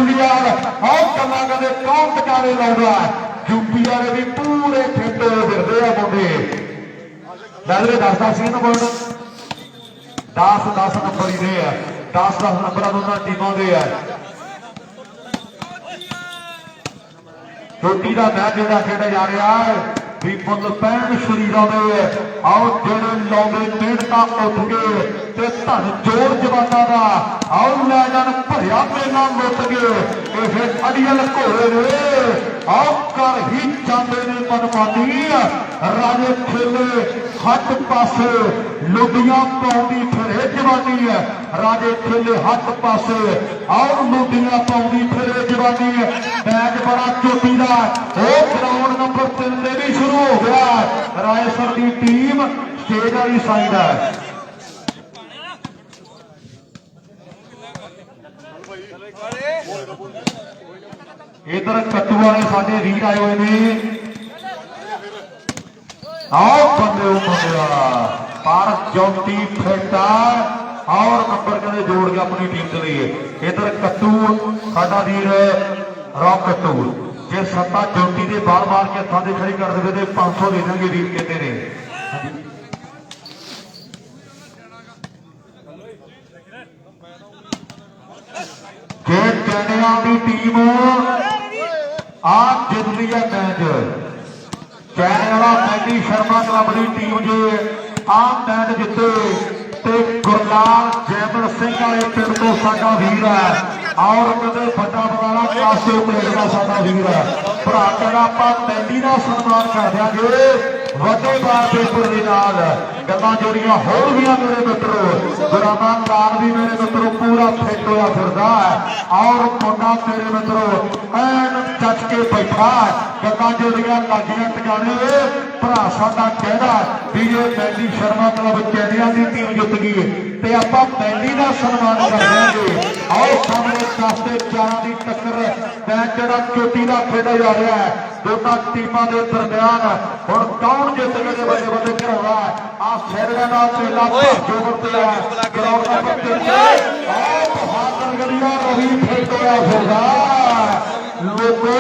गुलियाल आओ गल्लां कदे कौन टकारे लाउंदा यूपी वाले भी पूरे फिट फिरदे आ मुंडे मैं दसदा सी ना बोल 10 नंबर ही रहे है 10 नंबर दोनों टीमों के है चोटी का मैच जो खेड़ा जा रहा है भी मुल पैन शरीरों के आओ जेड़े लाउंदे मिहनत उठ गए ते धन जोड़ जवाना का आओ लै जान भरिया मेला लुट गए ये फिर अड़ियल घोड़े ने आओ कर ही जाते ने मनमानी राजे खेले हट पासे लुडियां पाउंदी फिरे जवानी है राजे खेले हट पासे आओ लुडियां पाउंदी फिरे जवानी है मैच बड़ा चोटी का ग्राउंड नंबर 3 से भी शुरू हो गया रायसर की टीम स्टेज वाली साइड है इधर कट्टू वाले साडे वीर आए हुए ने आओ बंदे पर चौथी फिटा और नंबर कहते जोड़ के अपनी टीम के लिए इधर कट्टू साडा वीर रॉक कट्टू जे सत्ता चौथी के बाल मार के हथा से खड़ी कर दे 500 दे देंगे वीर कहते हैं जे कैनेडा की टीम आज जित ली है match Canada Maggi Sharma club की टीम जो आम मैच जिते ते गुरलाल जैमल सिंह वाले पिंड तो साडा वीर है और कदे बड़ा बड़ा कासे प्लेट का साडा वीर है भरा कहना आप मैगी का सन्मान कर देंगे वड्डे बार पेपर के नाल गल्लां जोड़ियां होर भी मेरे मित्रों गुरामा लाल भी मेरे मित्रों पूरा फिट होया फिरदा है और मुंडा मेरे मित्रों ऐन चच के बैठा गल्लां जोड़ियां लागियां टकाने भरा साडा कहना भी ये मैगी शर्मा क्लब कैनेडा की टीम जित गई ते आपां मैगी का सन्मान कर देंगे आओ सामने 10 ते 11 की टक्कर मैच जिहड़ा चोटी का खेड़ा जा रहा है दोनों टीमों के दरम्यान हुण कौन जित गए बड़े बड़े घिराउणा आ सिरगा का मेला जोर है ग्राउंड नंबर 3 बहादुर गलिया रवि फिट होया फिरदा लोगो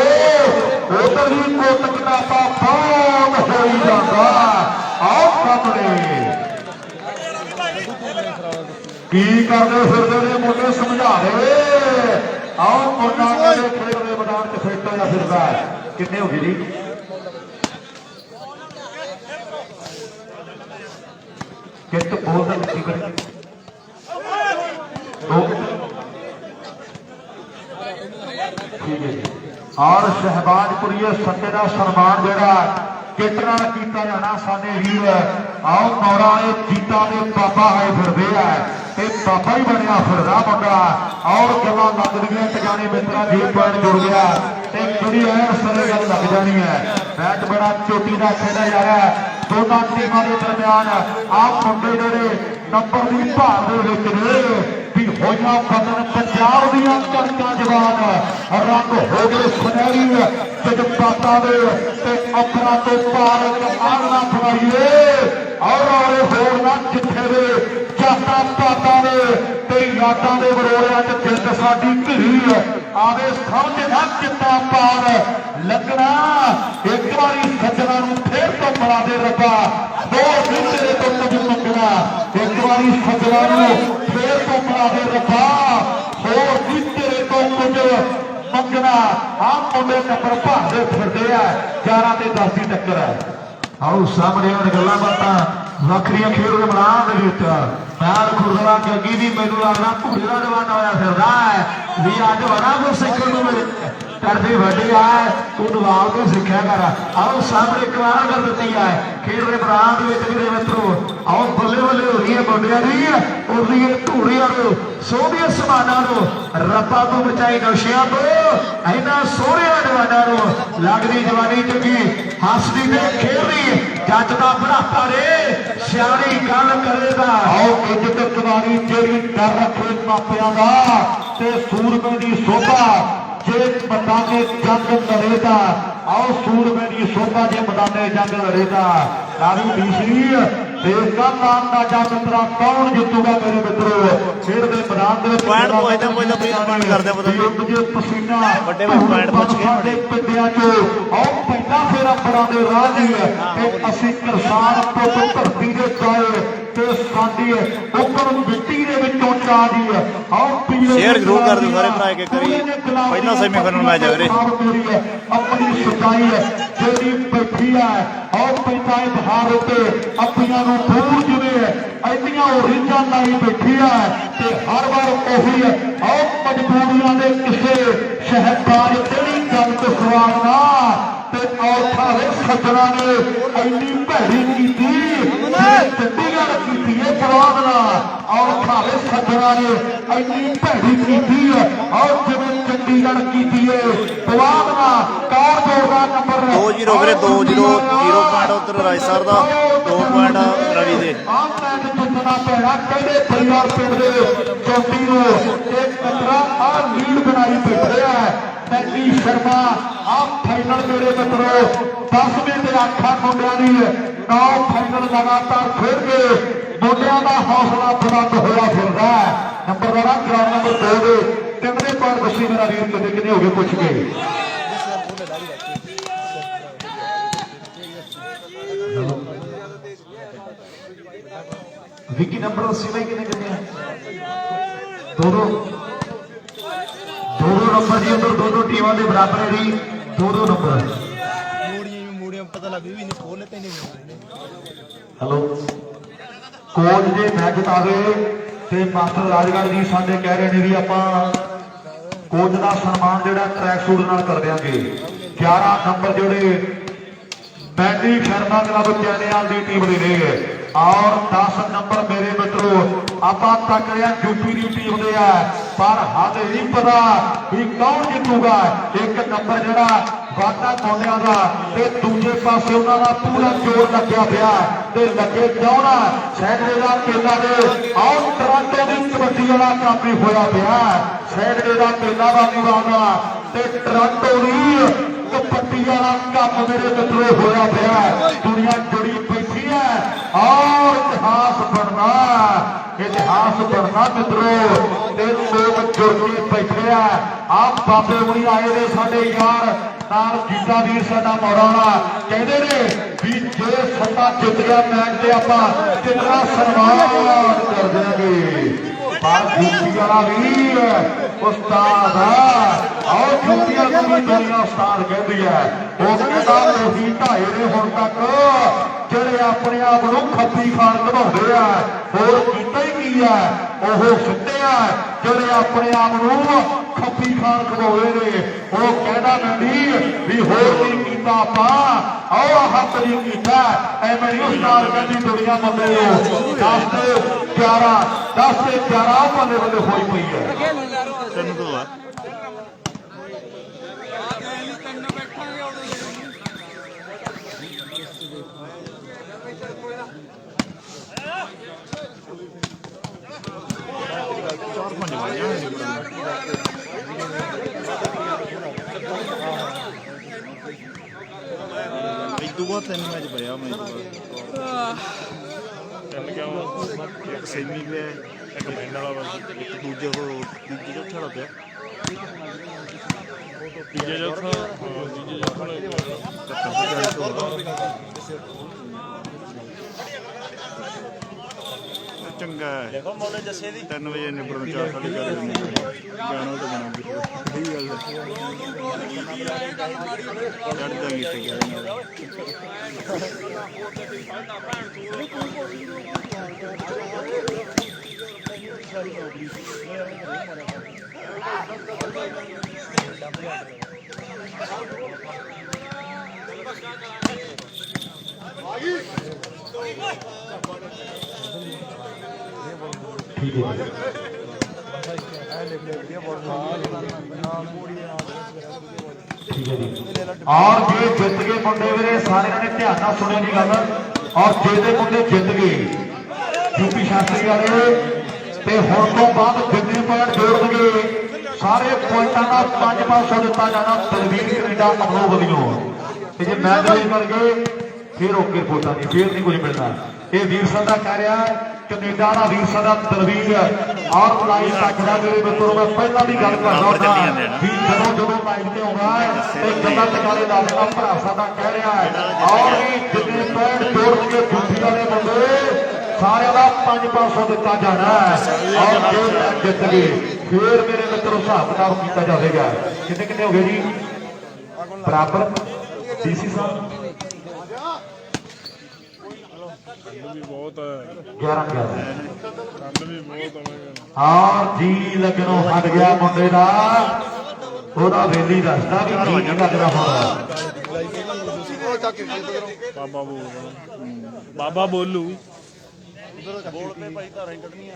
उधर ही कोटक नापा फाम होई जांदा आओ सामने की करते फिरते ने मुंडे समझा दे आओ मुंडा मेरे खेल के मैदान च फिट होया फिरदा कितने हो गए जी कित बोल ठीक है जी और शहबाजपुरी सत्ते का सन्मान जोड़ा किट नाल कीता जाना साडे वीर आओ मौरा जीता के बाबा है फिरदे है बाबा ही बनया फिरदा मुंडा और गल्लां लगदियां टकाने मित्रा जी पॉइंट जुड़ गया जी है सरे गल लग जानी है मैच बड़ा चोटी का खेला जा रहा है दोनों टीमों के दरम्यान आप मुंडे जोड़े नंबर की भार भी होया बदन पंजाब दियां कणकां जवान रंग हो गए सुनहरी जज्बातां दे ते अखरां तो पार आलना फड़ाइए और होर ना जिथे दे जाता पाता दे ते यादां दे बरोड़ियां च जित साडी घिरी आवे समझ ना चिट्टा पार लगना एक बारी सज्जना नूं फिर तो मिला दे रब्बा दो दिन तेरे तो कुछ मंगना एक बारी सज्जना नूं फिर तो मिला दे रब्बा होर भी तेरे तो कुछ मंगना आम मुंडे नंबर भांदे फिरदे आ 11 ते 10 की टक्कर है आओ सामने गल्लां बातां वखरियां खेड के मैदान दे विच नाल खुरदरा जग्गी भी मैनूं लगदा घोड़े दा जवाना होया फिरदा है भी अज बड़ा कुछ सीखण नूं मिले करदी वड्डी है तू नवाब तो सीखिया कर आओ सामने एक बार कर दी है खेल के मैदान मेरे मित्रों आओ बल्ले बल्ले हो रही है मुंडिया की उड़ रही है घोड़िया सोहनिया समाना रब्बा तो बचाई नशिया तो इन्होंने सोहनिया जवानों लगती जवानी चुकी हसदी ने खेल रही जज का बुढ़ापा रे सियाणी गल करेगा आओ इज्जत कवारी जेरी डर रखे मापिया का सूरमे की शोभा जे मैदाने जंग लड़ेगा आओ सूरमे की शोभा जे मैदाने जंग लड़ेगा लालू डीसी देखा ना अंदाजा मित्रा कौन जितूगा मेरे मित्रों खेल के मैदान पॉइंट पसीना पिंडिया चो आओ पहला फिर अंबरां दे राह दी ते असीं किसान पुत धरती दे पाए ते साडी उकर मिट्टी दे विचों चा दी आओ शेयर जरूर कर दो सारे भरा एक करी पहला सेमीफाइनल मैच है वीरे अपनी सच्चाई है जेडी बैठी है और पैंता बहार उत्ते अपनियां नूं दूर जिवें इन्नियां रीझां लाई बैठी है ते हर बार ओही है और मजबूरियां दे किसे शहबाज तेरी गल तो सवाल ना ते औखा वे सज्जणा ने इन्नी भैड़ी कीती चंडीगढ़ कीती है परवाह ना औखा वे सज्जणा ने इन्नी भैड़ी कीती है और जिवें चंडीगढ़ कीती है परवाह ना कार जोड़ा नंबर 2-0 वीरे 2-0 0 पॉइंट उधर राजसर दा 2 पॉइंट रवि दे जितना पैना कहते परिवार पिंड दे चौकी नूं एक कतरा आ लीड बनाई बैठे है मैगी शर्मा आप फाइनल मेरे मित्रों 10वें ते आखा मुंडिया दी 9 फाइनल लगातार खेल के मुंडिया का हौसला बुलंद होया फिरदा है नंबरदारा ग्राउंड नंबर 2 दे कितने पॉइंट दसी मेरा वीर कितने हो गए पुछ के विकी नंबर 80 में कितने कितने दो नंबर जी उधर दो टीमां दे बराबर है जी दो नंबर पता लग भी नहीं खोल लेते नहीं हेलो कोच जे मैच जितावे ते मास्टर राजगढ़ जी साडे कह रहे ने भी आपां कोच का सन्मान जिहड़ा ट्रैक सूट नाल कर देंगे 11 नंबर जिहड़े मैगी शर्मा क्लब चैनियाल की टीम दे ने और 10 नंबर मेरे मित्रों आप तक रहा यूपी की टीम दे है पर हाले नहीं पता भी कौन जितूगा एक नंबर जरा वाटा मोंडिया का दूजे पासे उन्होंने पूरा जोर लग्या पिया लगे क्यों सैकड़े का केला दे और टरांटो की कबड्डी वाला काम भी होया पिया सैकड़े का केला का दीवाना टरांटो की कबड्डी वाला काम मेरे मित्रों होया पिया दुनिया जुड़ी बैठी है और इतिहास बनना मित्रों लोग जुड़ के बैठे है आप बाबे हुई आए ने साडे यार नाल गीता वीर साडा मौराना कहते ने भी जे सट्टा जित गया मैच से आपां कितना सन्मान कर देंगे पर यूपी वाला वीर उस्ताद और यूपी को भी दुनिया उस्ताद कहती है वो कहता तुसीं ढाए ने हुण तक ਜਿਹੜੇ ਆਪਣੇ ਆਪ ਨੂੰ ਖੱਪੀ ਖਾਨ ਕਢਾਉਂਦੇ ਆ ਹੋਰ ਕੀਤਾ ਹੀ ਕੀ ਹੈ ਉਹ ਸਿੱਧੇ ਆ ਜਿਹੜੇ ਆਪਣੇ ਆਪ ਨੂੰ ਖੱਪੀ ਖਾਨ ਕਢਾਉਂਦੇ ਨੇ ਉਹ ਕਹਿੰਦਾ ਨਹੀਂ ਵੀ ਹੋਰ ਕੀ ਕੀਤਾ ਆਪਾਂ ਆਹ ਹੱਥ ਨਹੀਂ ਕੀਤਾ ਐਵੇਂ ਨਹੀਂ ਉਸਤਾਦ ਕਹਿੰਦੀ ਦੁਨੀਆ ਬੰਦੇ 10 ਤੇ 11 ਬੱਲੇ ਬੱਲੇ ਹੋਈ ਪਈ ਹੈ ਤੈਨੂੰ ਤੋਂ ਆ ਬਾਅਦ 3 ਮੈਚ ਪਿਆ ਮੈਂ ਇੱਕ ਸੈਮੀ ਪਿਆ ਇੱਕ ਫਾਈਨਲ ਵਾਲਾ ਇੱਕ ਦੂਜੇ ਤੀਜੇ ਚੌਥੇ ਵਾਲਾ ਪਿਆ ਤੀਜੇ ਚੌਥਾ ਚੰਗਾ ਦੇਖੋ ਮੋਲੇ ਜੱਸੇ ਦੀ 3 ਵਜੇ ਨਿਬੜਨ 4 ਸਾਡੀ ਕਰ ਦਿੰਦੇ ਗਾਣਾ ਤਾਂ ਬਣਾ ਕੇ ਸਹੀ ਗੱਲ ਚੜਦਾ ਗੀਤ ਗਿਆ ठीक है ठीक है जी और जे जित गए मुंडे वीरे सारे ने ध्यान नाल सुनिया जी गल और जे मुंडे जित गए यूपी शास्त्री वाले ते हुण तो बाद जितने पॉइंट जोड़नगे सारे पॉइंटां दा 500 दिता जाना बलवीर कनेडा अमलो वल्लों ते जे मैच कर गए फिर ओके रिपोर्टां नहीं फिर नहीं कुछ मिलना ਇਹ ਵੀਰ ਸਾਡਾ ਕਹਿ ਰਿਹਾ ਕੈਨੇਡਾ ਦਾ ਵੀਰ ਸਾਡਾ ਦਲਵੀਰ ਔਰ ਲਾਈਵ ਤੱਕਦਾ ਮੇਰੇ ਮਿੱਤਰੋ ਮੈਂ ਪਹਿਲਾਂ ਦੀ ਗੱਲ ਕਰਦਾ ਹੁੰਦਾ ਵੀ ਜਦੋਂ ਲਾਈਵ ਤੇ ਆਉਣਾ ਤੇ ਗੱਲਾਂ ਟਿਕਾਣੇ ਲਾ ਦੇਣਾ ਭਰਾ ਸਾਡਾ ਕਹਿ ਰਿਹਾ ਔਰ ਵੀ ਜਿੰਨੇ ਪੈਣ ਜੋੜ ਕੇ ਗੁੱਠੀ ਵਾਲੇ ਮੁੰਡੇ ਸਾਰਿਆਂ ਦਾ 5-500 ਦਿੱਤਾ ਜਾਣਾ ਔਰ ਜੋ ਜਿੱਤ ਗਏ ਫੇਰ ਮੇਰੇ ਮਿੱਤਰੋ ਹਿਸਾਬ ਕਿਤਾਬ ਕੀਤਾ ਜਾਵੇਗਾ। ਕਿੰਨੇ ਹੋ ਗਏ ਜੀ ਬਰਾਬਰ ਡੀਸੀ ਸਾਹਿਬ ਵੀ ਬਹੁਤ ਹੈ 11 ਕੰਮ ਵੀ ਬਹੁਤ ਹੈ ਔਰ ਜੀ ਲੱਗਣੋਂ ਹਟ ਗਿਆ ਮੁੰਡੇ ਦਾ ਉਹਦਾ ਵੇਲੀ ਦੱਸਦਾ ਵੀ ਕੀ ਲੱਗਦਾ ਹੋਣਾ ਬਾਬਾ ਬੋਲੂ ਬੋਲਦੇ ਭਾਈ ਧਾਰਾਂ ਕੱਢਣੀਆਂ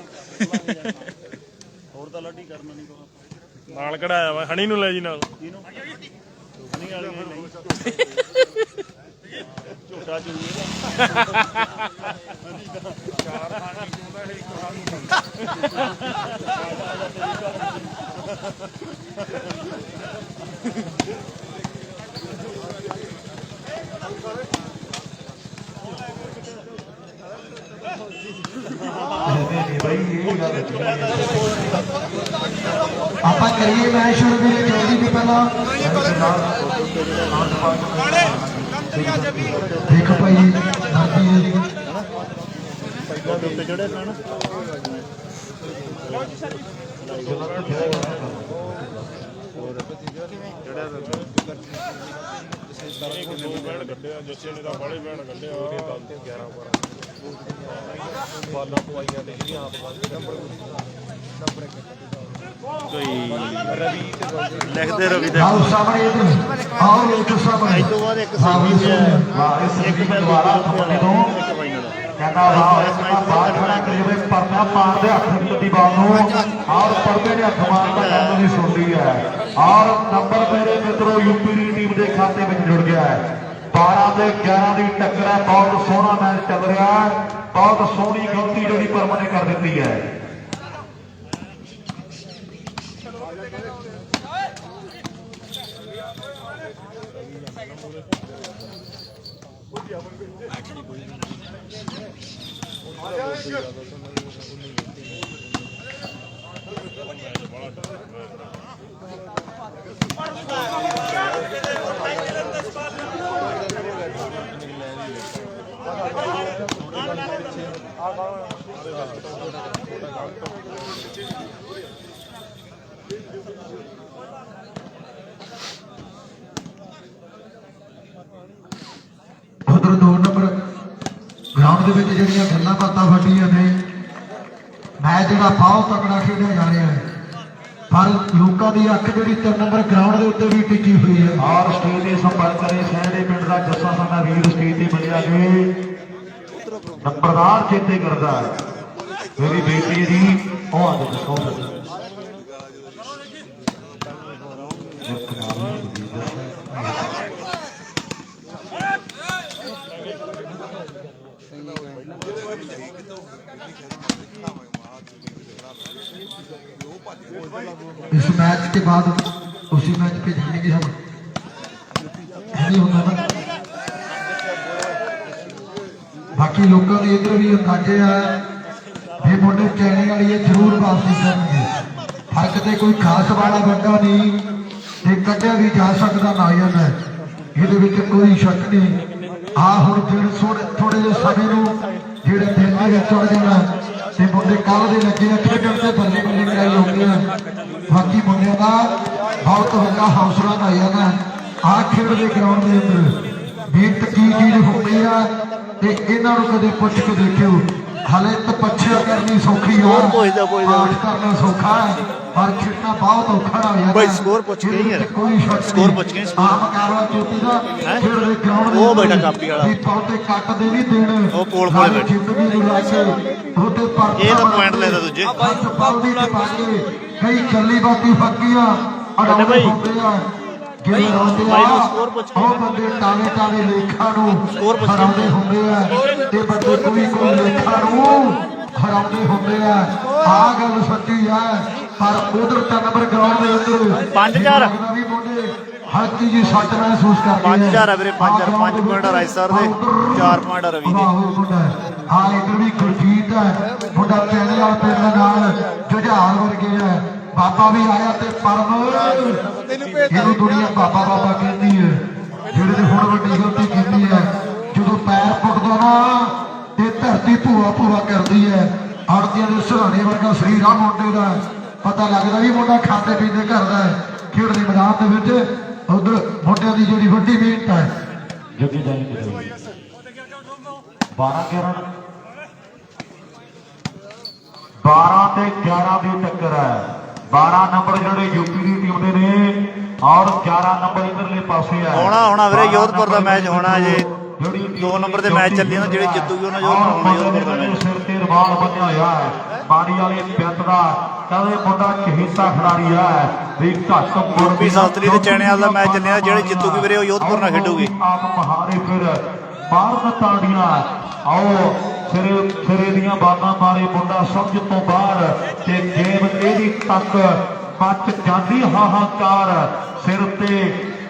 ਹੋਰ ਤਾਂ ਲੱਡੀ ਕਰਨਾ ਨਹੀਂ ਕੋਈ ਨਾਲ ਕਢਾਇਆ ਵਾ ਹਣੀ ਨੂੰ ਲੈ ਜੀ ਨਾਲ ਨਹੀਂ ਵਾਲੀਆਂ ਨਹੀਂ ਝੋਟਾ ਚੁੰਨੀ ਆਪਾਂ ਕਰੀਏ ਮੈਚ ਸ਼ੁਰੂ ਵੀ ਜਲਦੀ ਵੀ ਪਹਿਲਾਂ ਦੇਖੋ ਭਾਈ ਦੇ ਉੱਤੇ ਚੜੇ ਨਾ ਦੋ ਬੈਣ ਕੱਢਿਆ ਜੱਸੇ ਨੇ ਤਾਂ ਬਾਲੇ ਬੈਣ ਕੱਢਿਆ 11-12 ਬਾਲਾਂ ਪਵਾਈਆਂ ਨੇ ਜਿਹੜੀਆਂ ਆਪ ਲਿਖਦੇ ਰਵੀ ਦੇ ਆਓ ਸਾਹਮਣੇ ਇਧਰ ਆਓ ਇੱਕ ਸਾਹਮਣੇ ਤੋਂ ਬਾਅਦ ਇੱਕ ਸਾਹਮਣੇ ਇੱਕ ਦੁਆਰਾ ਆਪਣੇ ਤੋਂ ਕਹਿੰਦਾ ਵਾਹ ਇਸ ਦਾ ਬਾਹਰ ਖੜਾ ਕਰੀਏ ਪਰਨਾ ਮਾਰਦੇ ਹੱਥ ਦੀ ਬਾਲ ਨੂੰ ਔਰ ਪਰਦੇ ਨੇ ਹੱਥ ਮਾਰਦਾ ਗੱਲ ਨਹੀਂ ਸੁਣਦੀ ਹੈ ਔਰ ਨੰਬਰ ਮੇਰੇ ਮਿੱਤਰੋ ਯੂਪੀ ਦੀ ਟੀਮ ਦੇ ਖਾਤੇ ਵਿੱਚ ਜੁੜ ਗਿਆ ਹੈ 12 ਤੇ 11 ਦੀ ਟੱਕਰ ਹੈ ਬਹੁਤ ਸੋਹਣਾ ਮੈਚ ਚੱਲ ਰਿਹਾ ਹੈ ਬਹੁਤ ਸੋਹਣੀ ਗਲਤੀ ਜਿਹੜੀ ਪਰਮਾ ਨੇ ਕਰ ਦਿੱਤੀ ਹੈ ਉਧਰ 2 ਨੰਬਰ ਗਰਾਊਂਡ ਦੇ ਵਿੱਚ ਜਿਹੜੀਆਂ ਗੱਲਾਂ ਬਾਤਾਂ ਵੱਡੀਆਂ ਨੇ ਮੈਚ ਜਿਹੜਾ ਬਹੁਤ ਤਕੜਾ ਖੇਡਿਆ ਜਾ ਰਿਹਾ ਹੈ ਪਰ ਲੋਕਾਂ ਦੀ ਅੱਖ ਜਿਹੜੀ 3 ਨੰਬਰ ਗਰਾਊਂਡ ਦੇ ਉੱਤੇ ਵੀ ਟਿਕੀ ਹੋਈ ਹੈ ਔਰ ਸਟੇਜ ਦੇ ਸੰਪਰਕ ਕਰੇ ਸ਼ਹਿਰ ਦੇ ਪਿੰਡ ਦਾ ਜੱਸਾ ਸਾਡਾ ਵੀਰ ਸਟੇਜ ਤੇ ਬਣਿਆ ਜੀ ਨੰਬਰਦਾਰ ਚੇਤੇ ਕਰਦਾ ਮੇਰੀ ਬੇਟੀ ਦੀ ਉਹ ਆ ਦੱਸੋ इस मैच के बाद उसी मैच पे जीतेंगे हम नहीं होता ना बाकी लोगों के इधर भी अंदाजे है ये मुंडे चैनिंग वाली है जरूर वापसी करेंगे फर्क तो कोई खास वाला बंदा नहीं ते कढ़िया भी जा सकता नायन है ये कोई शक नहीं आ हुण थोड़े जे समय जेड़े दिन में चढ़ जाना ते मुंडे कल दे लगे खेडण ते बल्ले बल्ले कराई होगी है बाकी मुंडिया का बहुत वड्डा हौसला नाया है आ खेड के ग्राउंड के अंदर मेहनत की चीज होती है ते इन्हां नूं कदे पुछ के देखियो हाले तपस्या करनी सौखी है पाठ करना सौखा है पर खेडना बहुत औखा होया भाई स्कोर पूछ के ही है कोई शक स्कोर पूछ के आम कारवा चोटी दा खेड के ग्राउंड ओ बेटा कापी वाला बहुते कट दे नहीं देने ओ पोल पोल बैठ जिंदगी नु लाके ਉਹਦੇ ਪਰ ਇਹ ਤਾਂ ਪੁਆਇੰਟ ਲੈਦਾ ਦੂਜੇ ਪਾਉਡੀ ਤੇ ਪਾ ਕੇ ਕਈ ਚੱਲੀ ਬਾਤੀ ਫੱਕੀਆਂ ਅਡਾਉਂਦੇ ਹੁੰਦੇ ਆ ਜਿਹੜੇ ਰੋਂਦੇ ਆ ਉਹ ਬੰਦੇ ਟਾਵੇ ਟਾਵੇ ਲੇਖਾਂ ਨੂੰ ਹਰਾਉਂਦੇ ਹੁੰਦੇ ਆ ਤੇ ਬੰਦੇ ਕੋਈ ਲੇਖਾਂ ਨੂੰ ਹਰਾਉਂਦੇ ਹੁੰਦੇ ਆ ਆ ਗੱਲ ਸੱਚੀ ਆ ਪਰ ਉਧਰ 3 ਨੰਬਰ ਗਰਾਊਂਡ ਦੇ ਅੰਦਰ 5000 ਵੀ ਮੁੰਡੇ ਹਲਕੀ ਜੀ ਸੱਟ ਮਹਿਸੂਸ ਕਰਦੇ 5000 ਹੈ ਵੀਰੇ 5 ਪੁਆਇੰਟ ਰਾਜ ਸਰ ਦੇ 4 ਪੁਆਇੰਟ ਰਵੀ ਦੇ ਹਾਂ ਇਧਰ ਵੀ ਗੁਰਜੀਤ ਹੈ ਮੁੰਡਾ ਚੈਨਲ ਵਾਲੇ ਪਿੰਡ ਦੇ ਨਾਲ ਜੁਝਾਰ ਵਰਗੇ ਹੈ ਬਾਬਾ ਵੀ ਆਇਆ ਤੇ ਪਰਮ ਇਹਨੂੰ ਦੁਨੀਆ ਬਾਬਾ ਬਾਬਾ ਕਹਿੰਦੀ ਹੈ ਜਿਹੜੇ ਨੇ ਹੁਣ ਵੱਡੀ ਗਲਤੀ ਕੀਤੀ ਹੈ ਜਦੋਂ ਪੈਰ ਪੁੱਟਦਾ ਨਾ ਤੇ ਧਰਤੀ ਭੂਆ ਭੂਆ ਕਰਦੀ ਹੈ ਆੜਤੀਆਂ ਦੇ ਸਹਾਰੇ ਵਰਗਾ ਸਰੀਰ ਆ ਮੁੰਡੇ ਦਾ ਪਤਾ ਲੱਗਦਾ ਵੀ ਮੁੰਡਾ ਖਾਂਦੇ ਪੀਂਦੇ ਕਰਦਾ ਹੈ ਖੇਡ ਦੇ ਮੈਦਾਨ ਦੇ ਵਿੱਚ ਉਧਰ ਮੁੰਡਿਆਂ ਦੀ ਜਿਹੜੀ ਵੱਡੀ ਮਿਹਨਤ ਹੈ ਜੱਗੀ ਜਾਈ 12 ਤੇ 11 ਦੀ ਟੱਕਰ ਹੈ 12 ਨੰਬਰ ਜਿਹੜੇ ਯੂਪੀ ਦੀ ਟੀਮ ਦੇ ਨੇ ਔਰ 11 ਨੰਬਰ ਇਧਰਲੇ ਪਾਸੇ ਹੈ ਹੋਣਾ ਵੀਰੇ ਯੋਧਪੁਰ ਦਾ ਮੈਚ ਹੋਣਾ ਜੇ 2 ਨੰਬਰ ਦੇ ਮੈਚ ਚੱਲੇ ਨਾ ਜਿਹੜੇ ਜਿੱਤੂਗੇ ਉਹਨਾਂ ਯੋਧਪੁਰ ਦਾ ਮੈਚ ਸਿਰ ਤੇ ਰਵਾਲ ਬੰਨਿਆ ਹੋਇਆ ਹੈ ਬਾੜੀ ਵਾਲੇ ਪਿੰਡ ਦਾ ਕਹਿੰਦੇ ਮੁੰਡਾ ਚਹੇਤਾ ਖਿਡਾਰੀ ਹੈ ਵੀ ਘੱਟ ਯੂਪੀ ਸ਼ਾਸਤਰੀ ਤੇ ਚੈਣਿਆਲ ਦਾ ਮੈਚ ਚੱਲਿਆ ਜਿਹੜੇ ਜਿੱਤੂਗੇ ਵੀਰੇ ਉਹ ਯੋਧਪੁਰ ਨਾਲ ਖੇਡੂਗੇ ਆਪ ਮਹਾਰੇ ਫਿਰ ਮਾਰਨ ਤਾੜੀਆਂ ਆਓ ਸਿਰੇ ਦੀਆਂ ਬਾਤਾਂ ਮਾਰੇ ਮੁੰਡਾ ਸਮਝ ਤੋਂ ਬਾਹਰ ਤੇ ਗੇਮ ਇਹਦੀ ਤੱਕ ਮੱਚ ਜਾਂਦੀ ਹਾਹਾਕਾਰ ਸਿਰ ਤੇ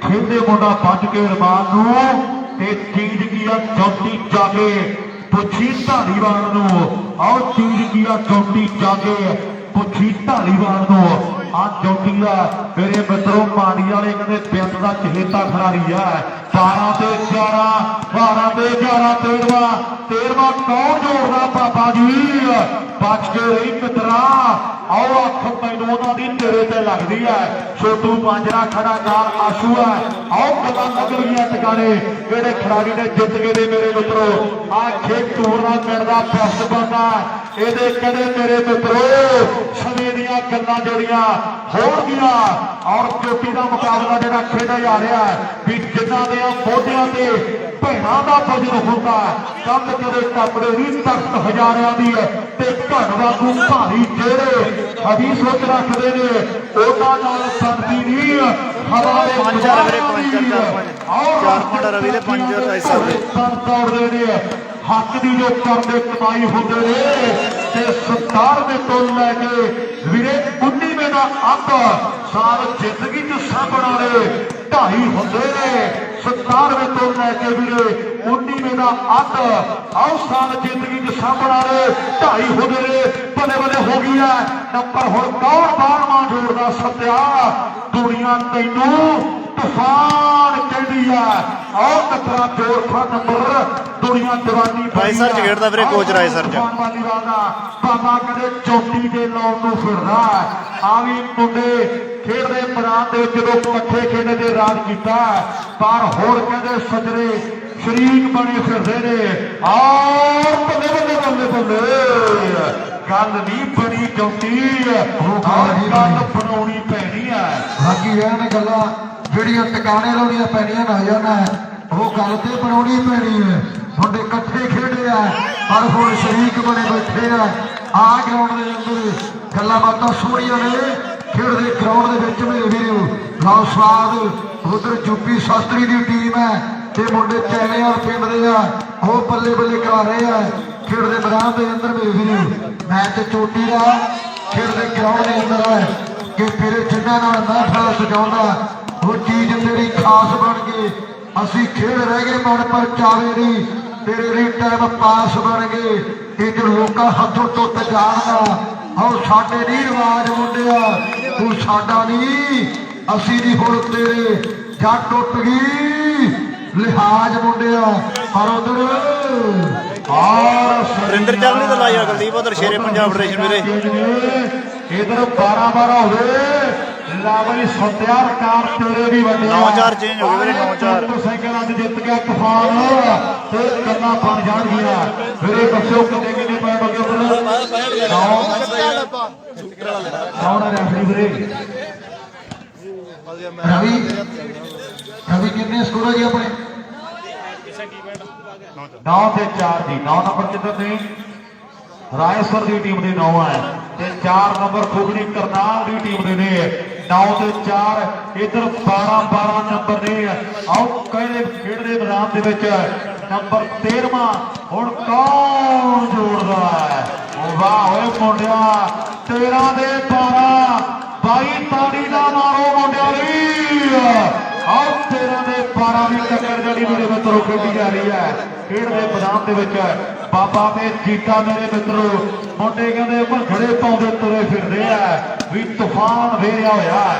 ਖੇਡੇ ਮੁੰਡਾ ਭੱਜ ਕੇ ਰਮਾਨ ਨੂੰ ਤੇ ਚੀਜ਼ ਕੀ ਆ ਚੌਂਟੀ ਜਾਗੇ ਪੁੱਛੀ ਢਾਲੀਵਾਲ ਨੂੰ ਆਓ ਚੀਜ਼ ਕੀ ਆ ਚੌਂਟੀ ਜਾਗੇ ਪੁੱਛੀ ਢਾਲੀਵਾਲ ਨੂੰ ਆ ਚੌਂਟੀ ਆ ਮੇਰੇ ਮਿੱਤਰੋ ਮਾੜੀ ਵਾਲੇ ਕਹਿੰਦੇ ਪਿੰਡ ਦਾ ਚਹੇਤਾ ਖਿਡਾਰੀ ਆ 12 ਤੇ 11 12 ਤੇ 11 13ਵਾਂ ਕੌਣ ਜੋੜਦਾ ਬਾਬਾ ਜੀ ਬਚ ਕੇ ਰਹੀ ਮਿੱਤਰਾ ਆਓ ਅੱਖ ਮੈਨੂੰ ਉਹਨਾਂ ਦੀ ਤੇਰੇ ਤੇ ਲੱਗਦੀ ਹੈ ਛੋਟੂ ਮਾਂਜਰਾ ਖੜਾ ਨਾਲ ਆਸ਼ੂ ਹੈ ਆਓ ਗੱਲਾਂ ਨਿਕਲ ਗਈਆਂ ਟਿਕਾਣੇ ਕਿਹੜੇ ਖਿਡਾਰੀ ਨੇ ਜਿੱਤ ਕੇ ਦੇ ਮੇਰੇ ਮਿੱਤਰੋ ਆ ਖੇਡ ਟੂਰਨਾਮੈਂਟ ਦਾ ਬੈਸਟ ਬੰਦਾ ਇਹਦੇ ਕਦੇ ਮੇਰੇ ਮਿੱਤਰੋ ਸਮੇਂ ਦੀਆਂ ਗੱਲਾਂ ਜਿਹੜੀਆਂ ਹੋਣਗੀਆਂ ਔਰ ਚੋਟੀ ਦਾ ਮੁਕਾਬਲਾ ਜਿਹੜਾ ਖੇਡਿਆ ਜਾ ਰਿਹਾ ਵੀ ਜਿਨ੍ਹਾਂ ਦੇ ਮੋਢਿਆਂ ਤੇ ਭੈਣਾਂ ਦਾ ਵਜਨ ਹੁੰਦਾ ਕੰਮ ਕਦੇ ਟੱਪਦੇ ਨਹੀਂ ਤਖਤ ਹਜ਼ਾਰਿਆਂ ਦੀ ਤੇ ਘੜ ਵਾਂਗੂ ਭਾਰੀ ਜਿਹੜੇ ਹਦੀ ਸੋਚ ਰੱਖਦੇ ਨੇ ਉਹਨਾਂ ਨਾਲ ਸੰਦੀ ਨਹੀਂ ਹਵਾ ਦੇ 5 ਰਵੀ ਦੇ 4 ਮੁੰਡਾ ਰਵੀ ਦੇ 5 ਦੌੜਦੇ ਨੇ ਹੱਕ ਦੀ ਜੋ ਕਰਦੇ ਕਮਾਈ ਹੁੰਦੇ ਨੇ ਤੇ 17ਵੇਂ ਤੋਂ ਲੈ ਕੇ ਵੀਰੇ 19ਵੇਂ ਦਾ ਅੰਤ ਸਾਲ ਜ਼ਿੰਦਗੀ 'ਚ ਸਾਂਭਣ ਵਾਲੇ 2.5 ਹੁੰਦੇ ਨੇ 17ਵੇਂ ਤੋਂ ਲੈ ਕੇ ਵੀਰੇ 19ਵੇਂ ਦਾ ਅੰਤ ਆਓ ਸਾਲ ਜ਼ਿੰਦਗੀ 'ਚ ਸਾਂਭਣ ਵਾਲੇ 2.5 ਹੁੰਦੇ ਨੇ ਬੱਲੇ ਬੱਲੇ ਹੋ ਗਈ ਹੈ ਨੰਬਰ ਹੁਣ ਕੌਣ ਬਾਣਵਾਂ ਜੋੜਦਾ ਸੱਤਿਆ ਦੁਨੀਆ ਤੈਨੂੰ ਤੂਫਾਨ ਕਹਿੰਦੀ ਆ ਆਓ ਟੱਕਰਾ ਜੋੜਖਾ ਨੰਬਰ ਦੁਨੀਆ ਦੀਵਾਨੀ ਰਾਏ ਸਰ ਚ ਖੇਡਦਾ ਵੀਰੇ ਕੋਚ ਰਾਏ ਸਰ ਚ ਬਾਬਾ ਕਦੇ ਚੌਂਟੀ ਦੇ ਲਾਉਣ ਨੂੰ ਫਿਰਦਾ ਆ ਵੀ ਮੁੰਡੇ ਖੇਡਦੇ ਮੈਦਾਨ ਦੇ ਜਦੋਂ ਇਕੱਠੇ ਖੇਡਦੇ ਦੇ ਰਾਜ ਕੀਤਾ ਪਰ ਹੋਰ ਕਹਿੰਦੇ ਸੱਜਰੇ ਸ਼ਰੀਕ ਬਣੇ ਫਿਰਦੇ ਨੇ ਆਓ ਬੱਲੇ ਬੱਲੇ ਬੱਲੇ ਬੱਲੇ ਗੱਲ ਨਹੀਂ ਬਣੀ ਚੌਂਟੀ ਗੱਲ ਬਣਾਉਣੀ ਪੈਣੀ ਆ ਬਾਕੀ ਇਹ ਨੇ ਗੱਲਾਂ ਜਿਹੜੀਆਂ ਟਿਕਾਣੇ ਲਾਉਣੀਆਂ ਪੈਣੀਆਂ ਨਾ ਜਾਣਾ ਉਹ ਗੱਲ ਤੇ ਬਣਾਉਣੀ ਪੈਣੀ ਹੈ ਮੁੰਡੇ ਇਕੱਠੇ ਖੇਡੇ ਆ ਪਰ ਹੁਣ ਸ਼ਰੀਕ ਬਣੇ ਬੈਠੇ ਆ ਗਰਾਊਂਡ ਦੇ ਅੰਦਰ ਗੱਲਾਂ ਬਾਤਾਂ ਸੋਹਣੀਆਂ ਨੇ ਖੇਡਦੇ ਗਰਾਊਂਡ ਦੇ ਵਿੱਚ ਮੇਰੇ ਵੀਰੋ ਲਓ ਸਵਾਦ ਉਧਰ ਯੂਪੀ ਸ਼ਾਸਤਰੀ ਦੀ ਟੀਮ ਹੈ ਤੇ ਮੁੰਡੇ ਚੈਨਿਆਲ ਪਿੰਡ ਦੇ ਆ ਉਹ ਬੱਲੇ ਬੱਲੇ ਕਰਾ ਰਹੇ ਆ ਖੇਡਦੇ ਮੈਦਾਨ ਦੇ ਅੰਦਰ ਮੇਰੇ ਵੀਰੋ ਮੈਚ ਚੋਟੀ ਦਾ ਖੇਡਦੇ ਗਰਾਊਂਡ ਦੇ ਅੰਦਰ ਹੈ ਕਿ ਤੇਰੇ ਜਿੰਨਾਂ ਨਾਲ ਮਹਿਫਲ ਸਜਾਉਂਦਾ ਉਹ ਚੀਜ਼ ਤੇਰੀ ਖਾਸ ਬਣ ਗਈ ਅਸੀਂ ਖੇਡ ਰਹਿ ਗਏ ਮਨ ਪਰ ਚਾਵੇ ਦੀ ਤੇਰੇ ਲਈ ਟਾਈਮ ਪਾਸ ਬਣ ਗਏ ਇਹ ਜੋ ਲੋਕਾਂ ਹੱਥੋਂ ਟੁੱਟ ਜਾਣਦਾ ਆਓ ਸਾਡੇ ਨਹੀਂ ਰਿਵਾਜ ਮੁੰਡਿਆ ਤੂੰ ਸਾਡਾ ਨਹੀਂ ਅਸੀਂ ਨਹੀਂ ਹੁਣ ਤੇਰੇ ਜਾਂ ਟੁੱਟ ਗਈ ਲਿਹਾਜ਼ ਮੁੰਡਿਆ ਪਰ ਉਧਰ ਵਰਿੰਦਰ ਚਰਨੀ ਦਾ ਲਾਇਆ ਕੁਲਦੀਪ ਉਧਰ ਸ਼ੇਰੇ ਪੰਜਾਬ ਫੈਡਰੇਸ਼ਨ ਵੀਰੇ ਇਧਰ 12-12 ਹੋਵੇ ਲਾਵਲੀ ਸਤਿਆਰ ਕਾਰ ਤੇਰੇ ਵੀ ਵੱਡੇ 9-4 ਚੇਂਜ ਹੋ ਗਏ ਵੀਰੇ 9-4 ਮੋਟਰਸਾਈਕਲਾਂ 'ਚ ਜਿੱਤ ਗਿਆ ਤੂਫਾਨ ਤੇ ਗੱਲਾਂ ਬਣ ਜਾਣਗੀਆਂ ਮੇਰੇ ਬੱਚਿਓ ਕਿੰਨੇ ਪੈਣ ਲੱਗੇ ਕੌਣ ਰੈਫਰੀ ਵੀਰੇ ਰਵੀ ਕਿੰਨੇ ਸਕੋਰ ਹੈ ਜੀ ਆਪਣੇ 9 ਤੇ 4 ਜੀ 9 ਨੰਬਰ ਕਿੱਧਰ ਨੇ ਰਾਏਸਰ ਦੀ ਟੀਮ ਦੇ 9 ਹੈ ਤੇ 4 ਨੰਬਰ ਖੁਗੜੀ ਕਰਨਾਲ ਦੀ ਟੀਮ ਦੇ ਨੇ 9 ਤੇ 4 ਇਧਰ 12 ਨੰਬਰ ਨੇ ਆਓ ਕਹਿੰਦੇ ਖੇਡਦੇ ਮੈਦਾਨ ਦੇ ਵਿੱਚ ਨੰਬਰ 13ਵਾਂ ਹੁਣ ਕੌਣ ਜੋੜਦਾ ਹੈ ਵਾਹ ਓਏ ਮੁੰਡਿਆ 13 ਦੇ 12 22 ਤਾੜੀ ਦਾ ਮਾਰੋ ਮੁੰਡਿਆਂ ਦੀ ਆਓ 13 ਦੇ 12 ਦੀ ਟੱਕਰ ਜਿਹੜੀ ਮੇਰੇ ਮਿੱਤਰੋ ਖੇਡੀ ਜਾ ਰਹੀ ਹੈ ਖੇਡ ਦੇ ਮੈਦਾਨ ਦੇ ਵਿੱਚ बाबा में जीता मेरे मित्रों मुंडे कहते भंगड़े पाउंदे तुरे फिरदे आ भी तूफान वेरिया होया है।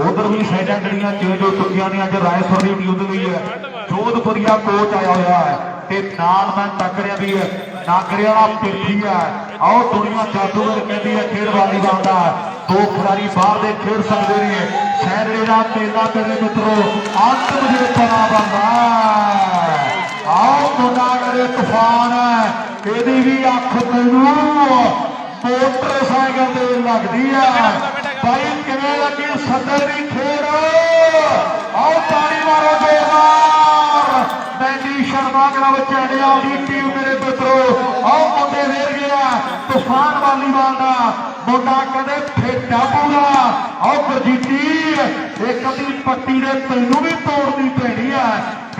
उधर भी साइडा जड़ियां चेंज हो चुकी ने अज रायसर की टीम गई है जोधपुरिया कोच आया हुआ है ते नाल मैं तक रहा भी नागरे वाला पिरथी है आओ दुनिया जादूगर कहती है खेल वालीबाल का दो खिलाड़ी बाहर दे खेल सकते हैं सैटरडे का मेला मेरे मित्रों अंत मुझे पता बनता आओ मुंडा करे तूफान है यदि भी अख तेनू मोटरसाइकिल ते लगती है भाई किवें लगी सदर की खेल आओ ताली मारो जोरदार मैंडी शर्मा क्लब चैनिया की टीम मेरे मित्रों आओ मुंडे वेर गया तूफान वालीबाल का मुंडा कहते फेटा पूरा आओ गुरजीती एक अद्धी पट्टी ने तैनू भी तोड़नी पैनी है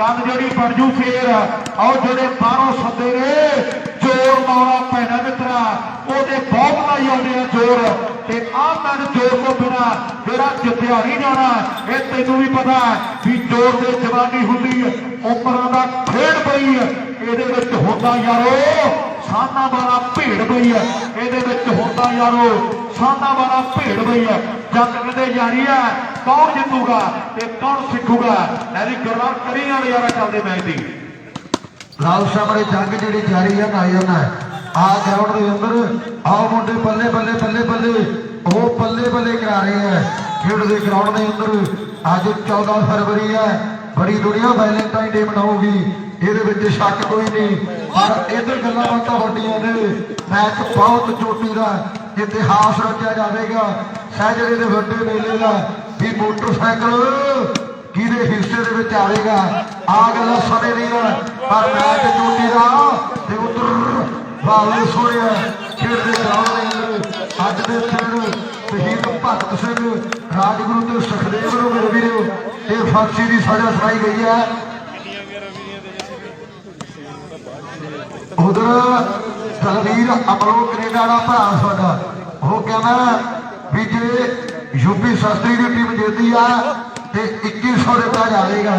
गल जी बन जू फिर आओ जो बाहरों सदे ने जोर मारना पैना मित्रा ਉਹਦੇ बहुत लाई आने जोर ते मैच जोर तो बिना जोड़ा जितया नहीं जाना ये तेनू भी पता है भी जोर से जवानी होंगी उम्र का खेड पई ये होता यारो साना वाला भेड़ पई है ये होता यारो साना वाला भेड़ पई है जंग कहते जारी है कौन जितूगा ते कौन सिखूगा ऐसी गल्लां करी नजारा चलते मैच की लाल सामने जंग जी जारी है नायन है आ ग्राउंड के अंदर आओ मुंडे बल्ले बल्ले बल्ले बल्ले वो बल्ले बल्ले करा रहे हैं खेड के ग्राउंड के अंदर अज 14 फरवरी है बड़ी दुनिया वैलेंटाइन डे मनाऊगी ये शक कोई नहीं पर इधर गल्लां बातां वड्डियां ने मैच बहुत चोटी का इतिहास रचा जाएगा सैटरडे के वड्डे मेले का भी मोटरसाइकिल किहदे हिस्से के आएगा आ गल्लां समय नहीं पर मैच चोटी का उधर बाले सोने खेल के ग्राउंड के अंदर अज के दिन शहीद भगत सिंह राजगुरु ते सुखदेव नूं मेरे वीरो ये फांसी की सजा सुनाई गई है। उधर तलवीर अमलो कनेडा का भरा साडा वो कहना भी जे यूपी शास्त्री की टीम जीती है तो 2100 दिता जाएगा।